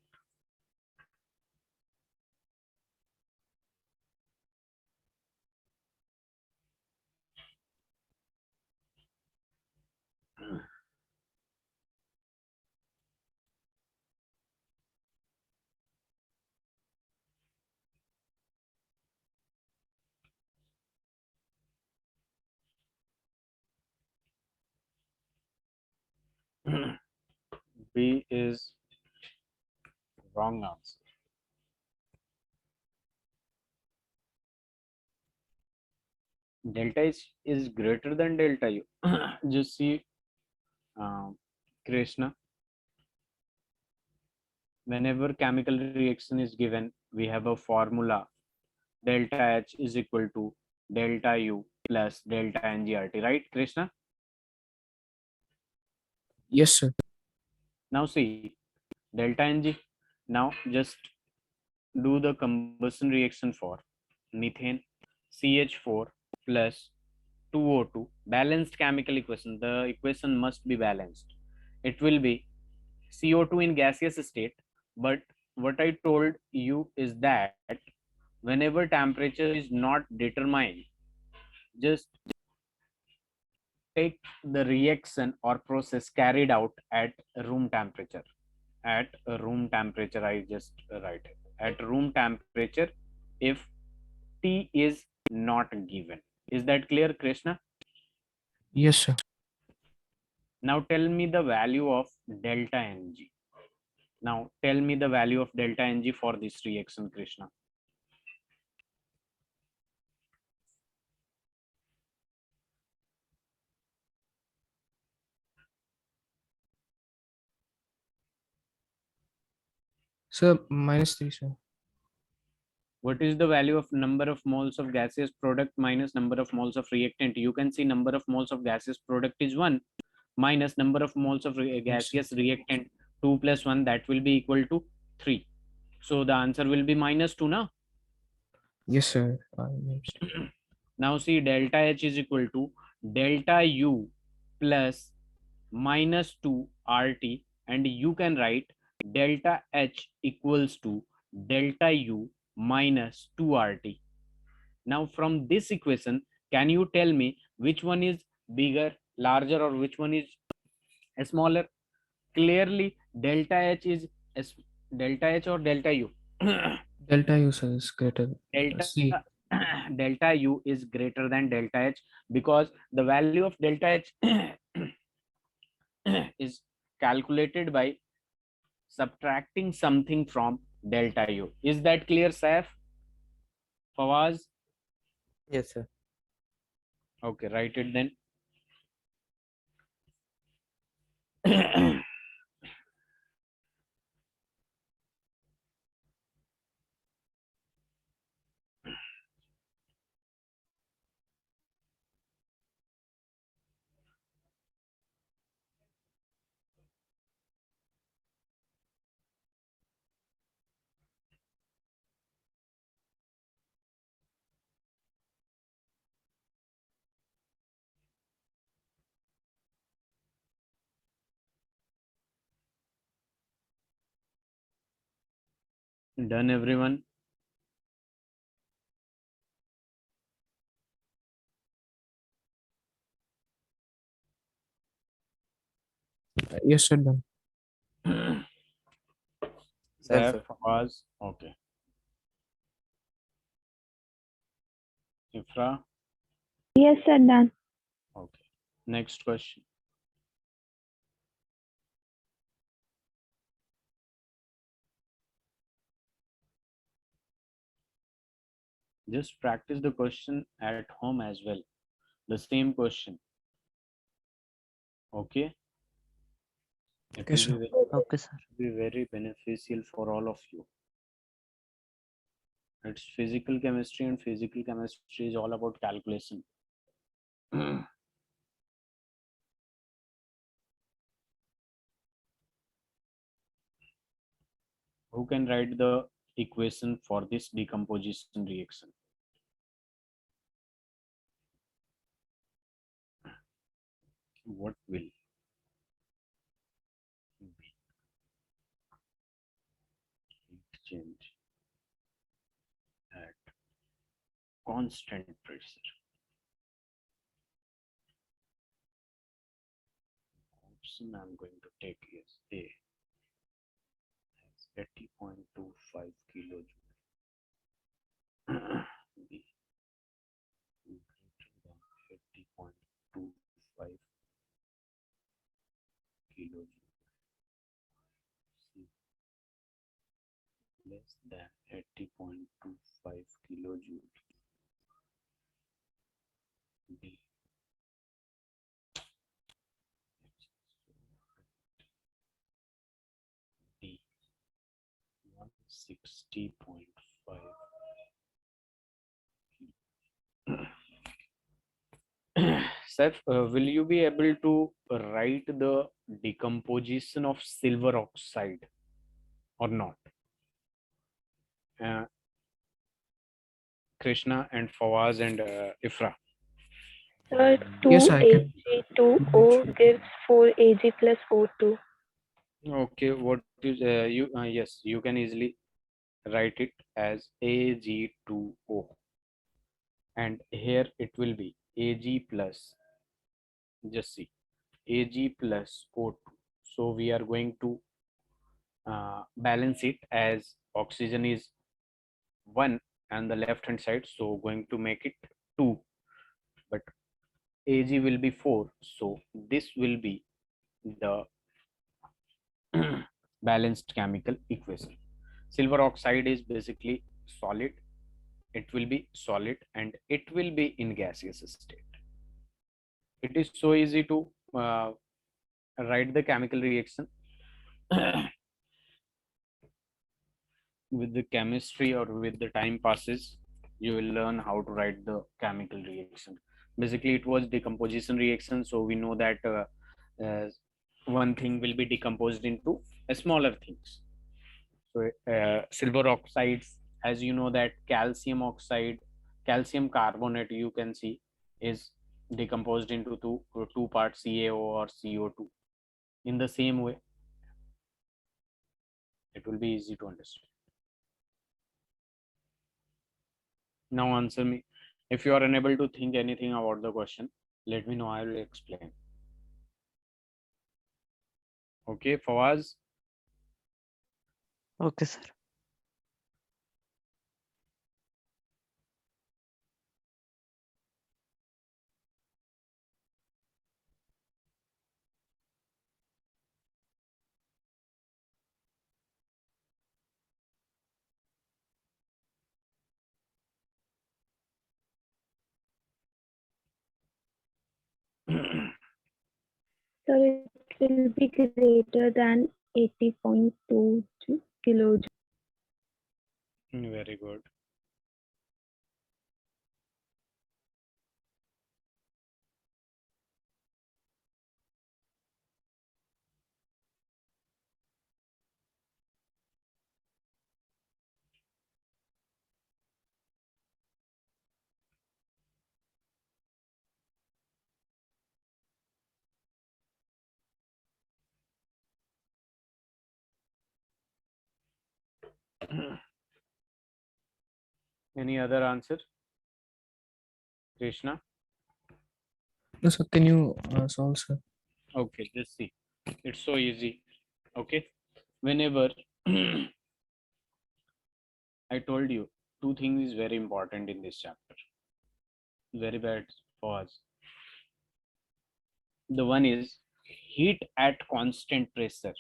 B is wrong answer. Delta is greater than delta U. Just see, um, Krishna, whenever chemical reaction is given, we have a formula. Delta H is equal to delta U plus delta NGRT, right, Krishna? Yes, sir. Now see, delta Ng. Now just do the combustion reaction for methane, CH4 plus 2O2, balanced chemical equation. The equation must be balanced. It will be CO2 in gaseous state, but what I told you is that whenever temperature is not determined, just take the reaction or process carried out at room temperature. At room temperature, I just write it. At room temperature, if T is not given. Is that clear, Krishna? Yes, sir. Now tell me the value of delta Ng. Now tell me the value of delta Ng for this reaction, Krishna. Sir, -3, sir. What is the value of number of moles of gaseous product minus number of moles of reactant? You can see number of moles of gaseous product is 1, minus number of moles of gaseous reactant 2 plus 1, that will be equal to 3. So the answer will be -2 now. Yes, sir. I missed. Now see, delta H is equal to delta U plus -2 RT, and you can write delta H equals to delta U minus 2 RT. Now from this equation, can you tell me which one is bigger, larger, or which one is smaller? Clearly delta H is delta H or delta U. Delta U, sir, is greater. delta C. delta U is greater than delta H, because the value of delta H is calculated by subtracting something from delta U. Is that clear, Saif? Fawaz? Yes, sir. Okay, write it then. Done, everyone? Yes, sir. Done. Done, Saif, sir. Fawaz, okay. Ifra, Yes, sir, done. okay. Next question. Just practice the question at home as well. The same question. Okay? It Okay, will sir. Okay, sir. be very beneficial for all of you. It's physical chemistry, and physical chemistry is all about calculation. Who can write the equation for this decomposition reaction? What will be heat change at constant pressure? Option I'm going to take is A, as 80.25 kilojoule. B, greater than 80.25 kilojoule. C, less than 80.25 kilojoule. D, D, 160.5. Seth, will you be able to write the decomposition of silver oxide or not? Krishna and Fawaz and Ifra. Sir, Yes, I can. 2Ag2O gives 4Ag plus O2. Okay, what is you? Yes, you can easily write it as Ag2O, and here it will be Ag plus, just see, Ag plus O2. So we are going to balance it, as oxygen is 1 and the left hand side, so going to make it 2, but Ag will be 4, so this will be the balanced chemical equation. Silver oxide is basically solid, it will be solid, and it will be in gaseous state. It is so easy to write the chemical reaction. With the chemistry, or with the time passes, you will learn how to write the chemical reaction. Basically it was decomposition reaction, so we know that one thing will be decomposed into smaller things. So silver oxides, as you know that calcium oxide, calcium carbonate, you can see, is decomposed into two parts, CaO or CO2. In the same way, it will be easy to understand. Now answer me. If you are unable to think anything about the question, let me know. I will explain. Okay, Fawaz. Okay, sir. So it will be greater than 80.22 kilojoule. Very good. Any other answer? Krishna? No, sir, can you solve, sir? Okay, just see. It's so easy. Okay. Whenever I told you, two things is very important in this chapter. Very bad for us. The one is heat at constant pressure.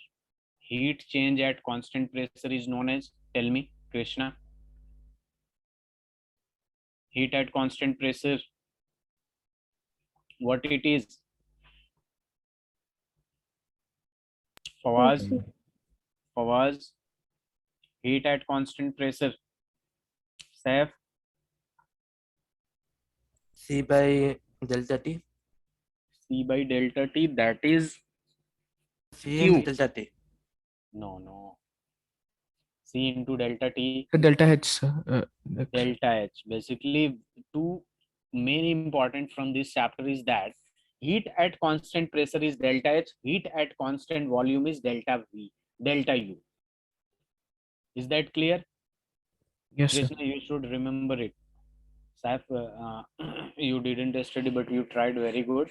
Heat change at constant pressure is known as, tell me, Krishna. Heat at constant pressure, what it is? Fawaz, Cc. Fawaz, heat at constant pressure. Saif, C by delta T. C by delta T, that is C Q. in delta T. No. C into delta T, Delta H, sir. delta H. Basically, two main important from this chapter is that heat at constant pressure is delta H, heat at constant volume is delta V, delta U. Is that clear? Yes, sir. Krishna, you should remember it. Saif, you didn't study, but you tried very good.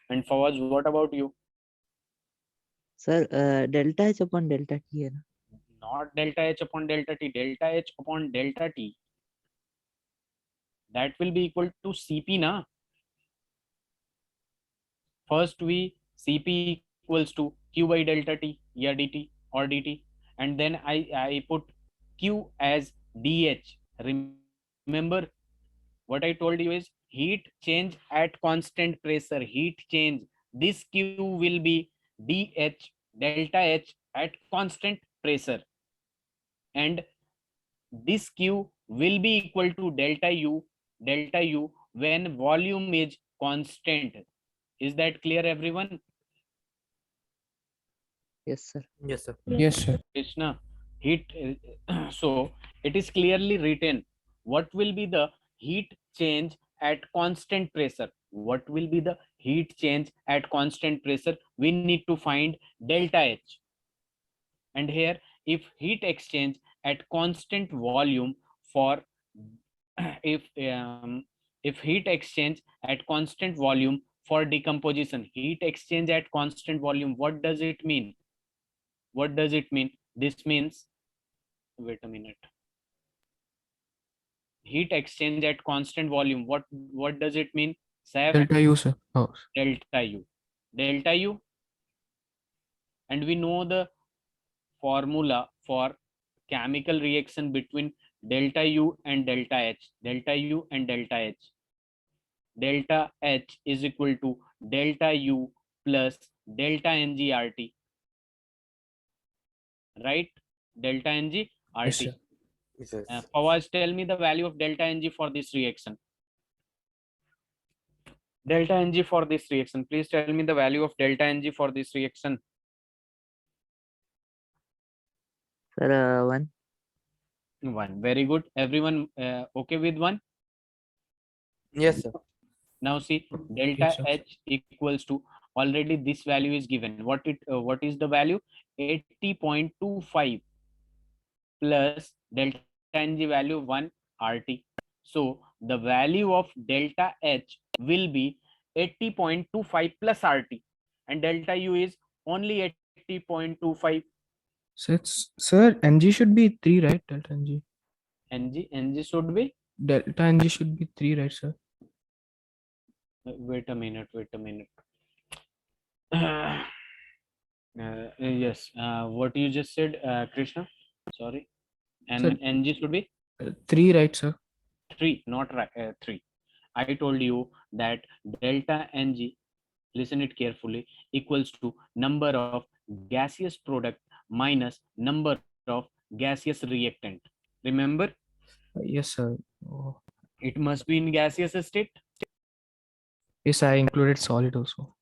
And Fawaz, what about you? Sir, delta H upon delta T है ना? Not delta H upon delta T, delta H upon delta T. That will be equal to Cp, na? First we Cp equals to Q by delta T, yeah, dt or dt. And then I put Q as dH. Remember what I told you is heat change at constant pressure, heat change. This Q will be dH, delta H at constant pressure. And this Q will be equal to delta U when volume is constant. Is that clear, everyone? Yes, sir. Yes, sir. Yes, sir. Krishna, heat. So it is clearly written what will be the heat change at constant pressure. What will be the heat change at constant pressure? We need to find delta H. And here, if heat exchange at constant volume for if um, if heat exchange at constant volume for decomposition, heat exchange at constant volume, what does it mean? What does it mean? This means, wait a minute, heat exchange at constant volume, what does it mean? Saif, Delta U, sir. Oh, delta U. And we know the formula for chemical reaction between delta U and delta H. Delta U and delta H. Delta H is equal to delta U plus delta NGRT. Right? Delta NGRT. yes, sir. Yes. Fawaz, tell me the value of delta Ng for this reaction. Delta Ng for this reaction. Please tell me the value of delta Ng for this reaction. Sir, 1. 1. Very good. Everyone okay with 1? Yes, sir. Now see, delta Yes, sir. H equals to, already this value is given. What is the value? 80.25 plus delta Ng value 1 RT. So the value of delta H will be 80.25 plus RT, and delta U is only 80.25. So sir, Ng should be 3, right? Delta Ng. Ng should be, Delta Ng should be 3, right, sir? wait a minute. Yes, what you just said, Krishna, sorry. And Sir, Ng should be 3, right, sir? 3, not 3. I told you that delta Ng, listen it carefully, equals to number of gaseous product minus number of gaseous reactant. Remember, Yes, sir. Oh. it must be in gaseous state. Yes, I included solid also.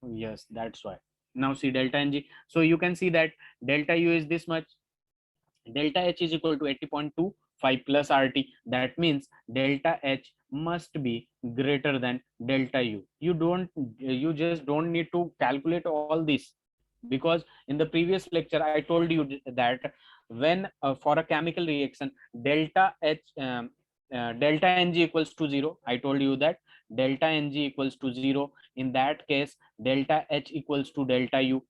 Yes, that's why. Now see delta Ng. So you can see that delta U is this much. Delta H is equal to 80.25 plus RT. That means delta H must be greater than delta U. You just don't need to calculate all this, because in the previous lecture I told you that when for a chemical reaction delta H delta Ng equals to 0, I told you that delta Ng equals to 0. In that case, delta H equals to delta U.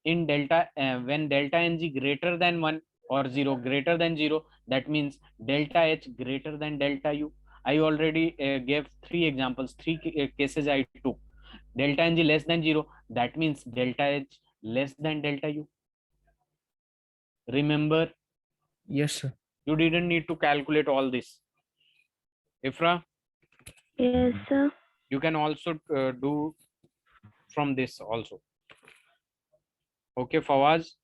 In delta when delta Ng greater than 1 or 0 greater than 0, that means delta H greater than delta U. I already gave 3 examples, 3 cases I took. Delta Ng less than 0, that means delta H less than delta U. Remember, Yes, sir. you didn't need to calculate all this. Ifra, Yes, sir. you can also do from this also. Okay, Fawaz.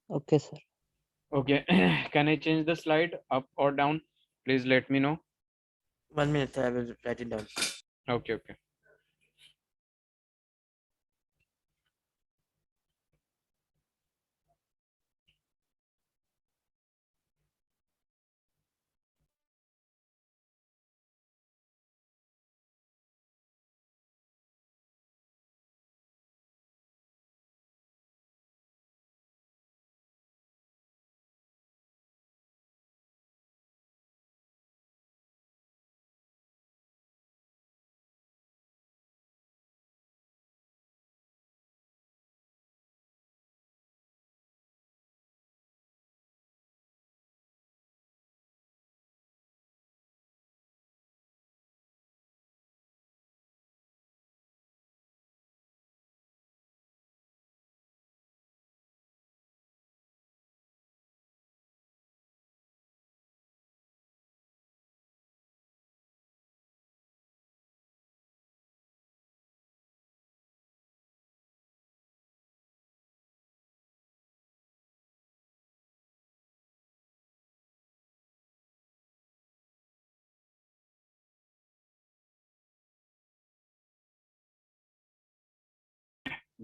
Okay, sir. Okay, can I change the slide up or down? Please let me know. 1 minute, I will write it down. Okay.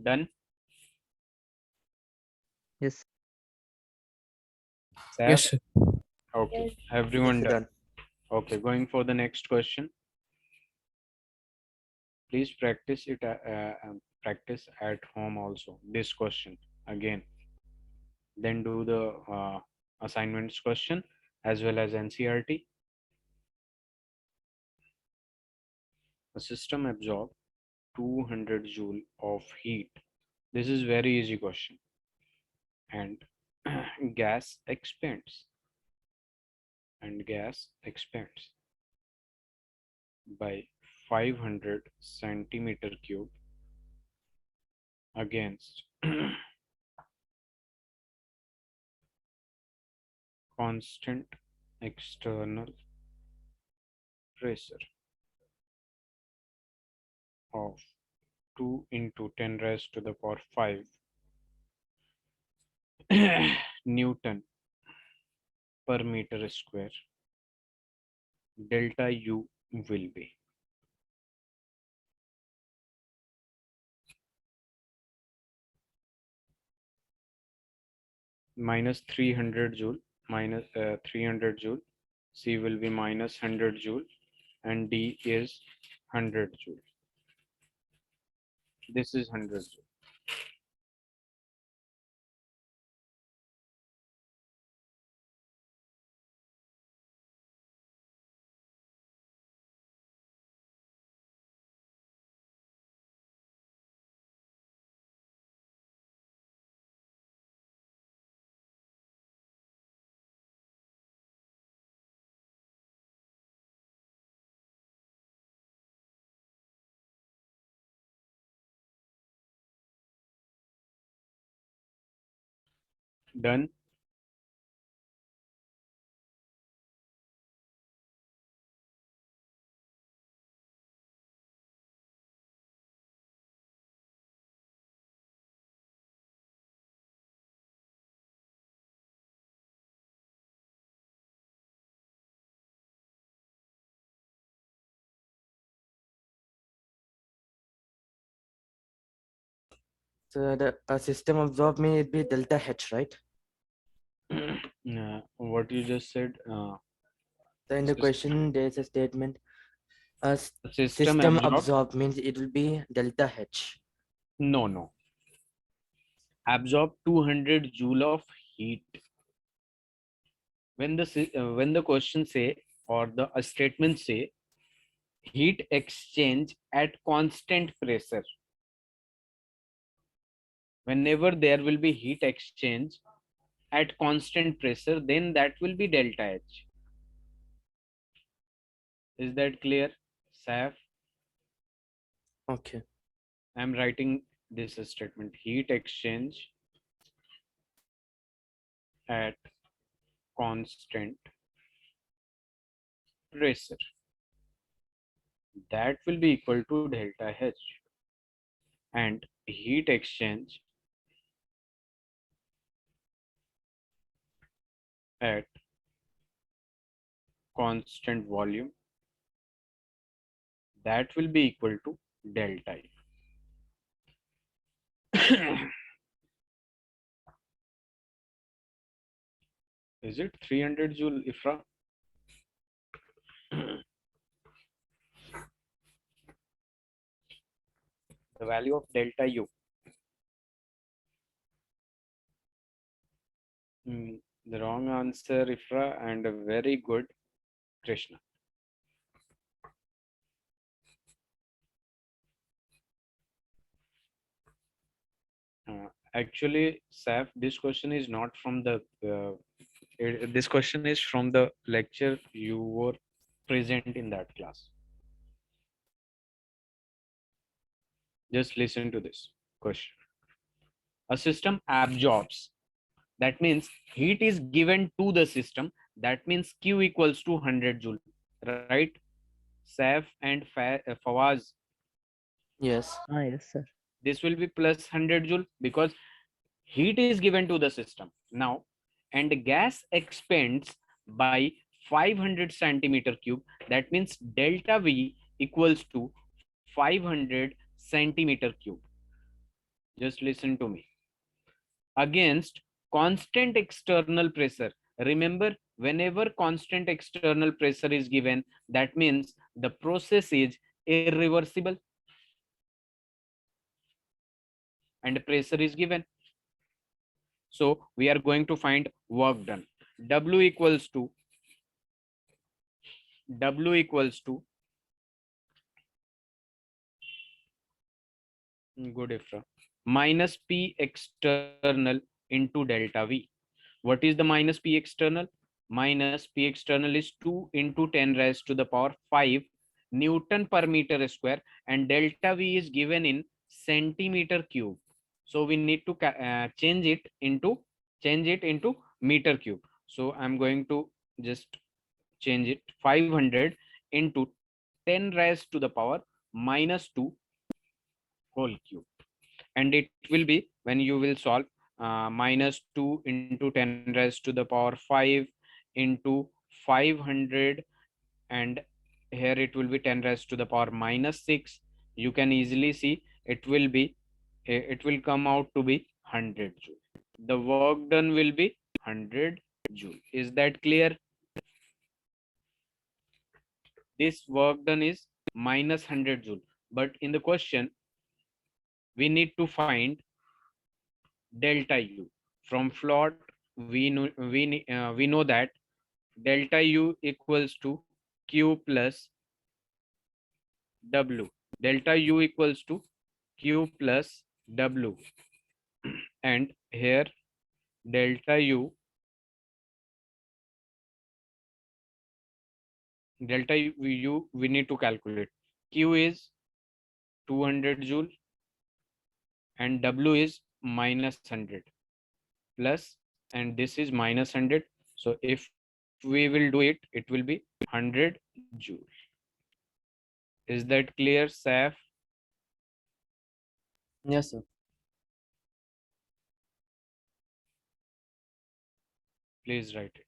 Done. Yes. Yes, Sir? sir. Okay, everyone Yes, done. done. Okay, going for the next question. Please practice it. Practice at home also. This question again. Then do the assignments question as well as NCRT. A system absorbs 200 joule of heat. This is very easy question. And gas expands. And gas expands by 500 centimeter cube against constant external pressure of 2 into 10 raised to the power 5 Newton per meter square. Delta U will be minus 300 joule, minus 300 joule, C will be minus 100 joule, and D is 100 joule. This is 100 joule. Done. So the system absorb may be delta H, right? What you just said, So in the Sys- question, there is a statement. A system system absorb. absorb means it will be delta H. No. Absorb 200 joule of heat. When the question say, or the statement say, heat exchange at constant pressure. Whenever there will be heat exchange at constant pressure, then that will be delta H. Is that clear, Saf? Okay. I'm writing this statement: heat exchange at constant pressure. That will be equal to delta H. And heat exchange at constant volume, that will be equal to delta E. Is it 300 joule, Ifra? The value of delta U. The wrong answer, Ifra, and a very good, Krishna. Actually, Saf, this question is not from the. This question is from the lecture you were present in that class. Just listen to this question. A system absorbs. That means heat is given to the system. That means Q equals to 100 joule, right? Saf and Fawaz, Yes. Yes, sir. this will be plus 100 joule because heat is given to the system now, and gas expands by 500 centimeter cube. That means delta V equals to 500 centimeter cube. Just listen to me. Against constant external pressure. Remember, whenever constant external pressure is given, that means the process is irreversible and pressure is given. So we are going to find work done. W equals to good, Ifra, minus P external into delta V. What is the minus P external? Minus P external is 2 into 10 raised to the power 5 Newton per meter square, and delta V is given in centimeter cube. So we need to change it into meter cube. So I'm going to just change it 500 into 10 raised to the power minus 2 whole cube. And it will be, when you will solve, minus 2 into 10 raised to the power 5 into 500 and here it will be 10 raised to the power minus 6. You can easily see it will come out to be 100 joule. The work done will be 100 joule. Is that clear? This work done is minus 100 joule, but in the question we need to find delta U. From float we know that delta U equals to Q plus W. Delta U equals to Q plus W. And here delta U we need to calculate. Q is 200 joule and W is minus 100 plus, and this is minus 100. So if we will do it, it will be 100 joule. Is that clear, Saf? Yes, sir. Please write it.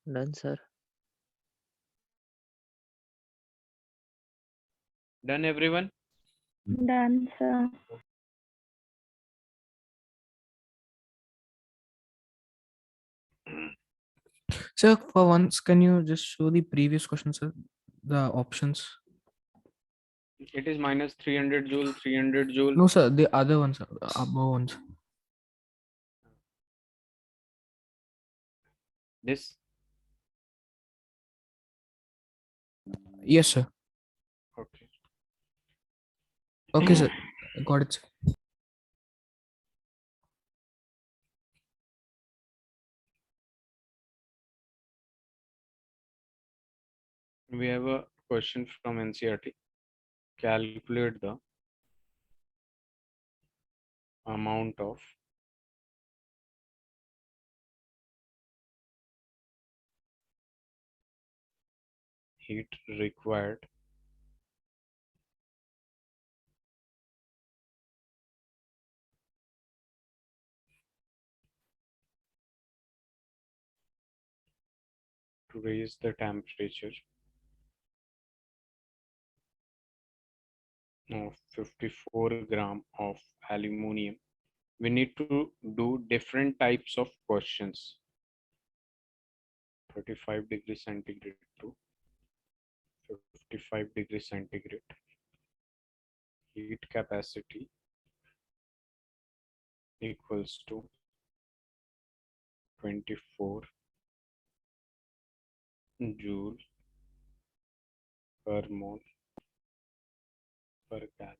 Done, sir. Done, everyone? Done, sir. Sir, for once, can you just show the previous question, sir? The options. It is minus 300 joule, 300 joule. No, sir, the other ones, sir, the above ones. This. Yes, sir. Okay. Okay, sir. Got it, sir. We have a question from NCERT. Calculate the amount of heat required to raise the temperature of 54 gram of aluminum. We need to do different types of questions. 35 degrees centigrade to 55 degrees centigrade. Heat capacity equals to 24 joule per mole per gal.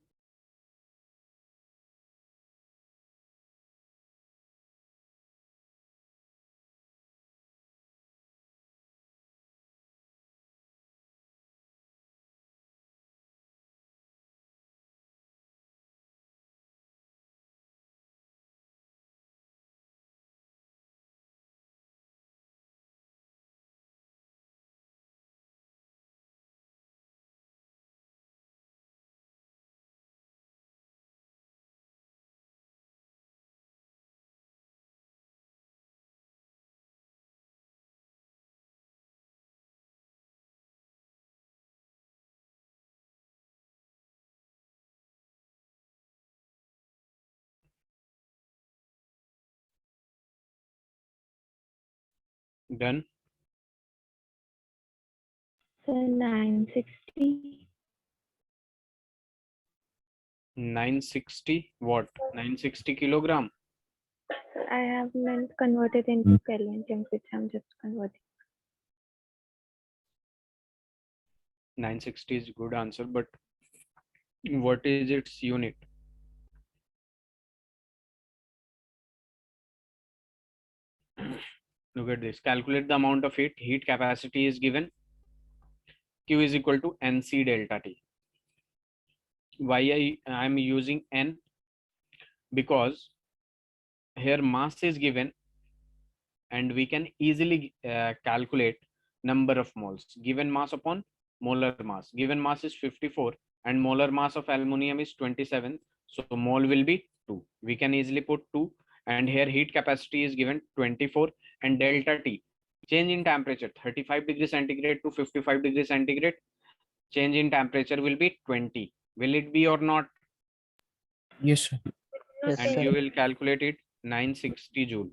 Done. So 960. 960 what? 960 kilogram. I have meant converted into Kelvin temperature. I'm just converting. 960 is good answer, but what is its unit? Look at this. Calculate the amount of heat. Heat capacity is given. Q is equal to NC delta T. Why I am using N? Because here mass is given and we can easily calculate number of moles. Given mass upon molar mass. Given mass is 54 and molar mass of aluminum is 27. So mole will be 2. We can easily put 2, and here heat capacity is given 24 and delta T. Change in temperature 35 degrees centigrade to 55 degrees centigrade. Change in temperature will be 20. Will it be or not? Yes, sir. Yes, And sir. you will calculate it 960 joule.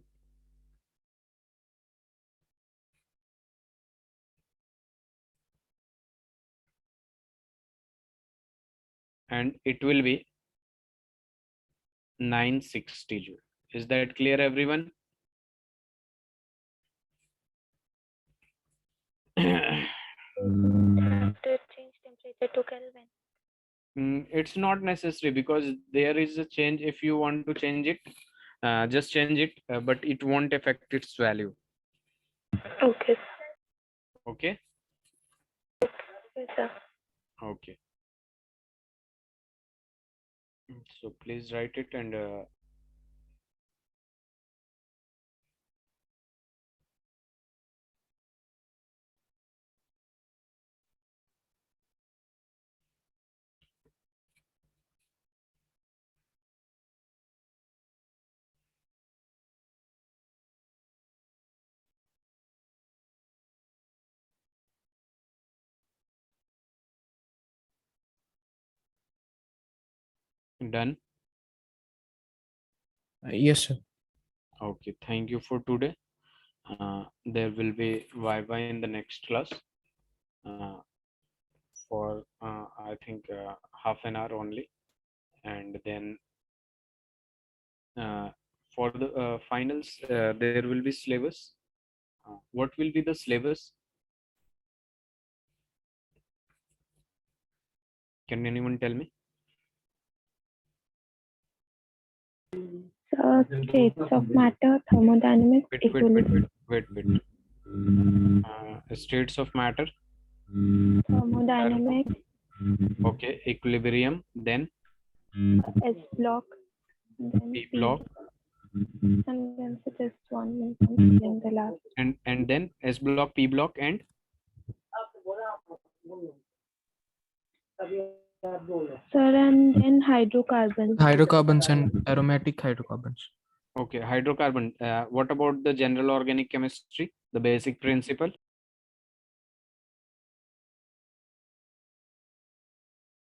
And it will be 960 joule. Is that clear, everyone? Have to change temperature to Kelvin. It's not necessary, because there is a change. If you want to change it, just change it, but it won't affect its value. Okay. Okay. Yes, sir. Okay. So please write it and done. Yes, sir. Okay. Thank you for today. There will be Viva in the next class for I think half an hour only, and then for the finals there will be syllabus. What will be the syllabus? Can anyone tell me? So states of matter, thermodynamics, equilibrium. Wait. States of matter. Thermodynamics, Okay. Equilibrium. Then S block, then P P block, and then so just 1 minute I'm filling the last. and then S block, P block, and Sir, and then hydrocarbons. Hydrocarbons and aromatic hydrocarbons. okay, hydrocarbon. What about the general organic chemistry, the basic principle?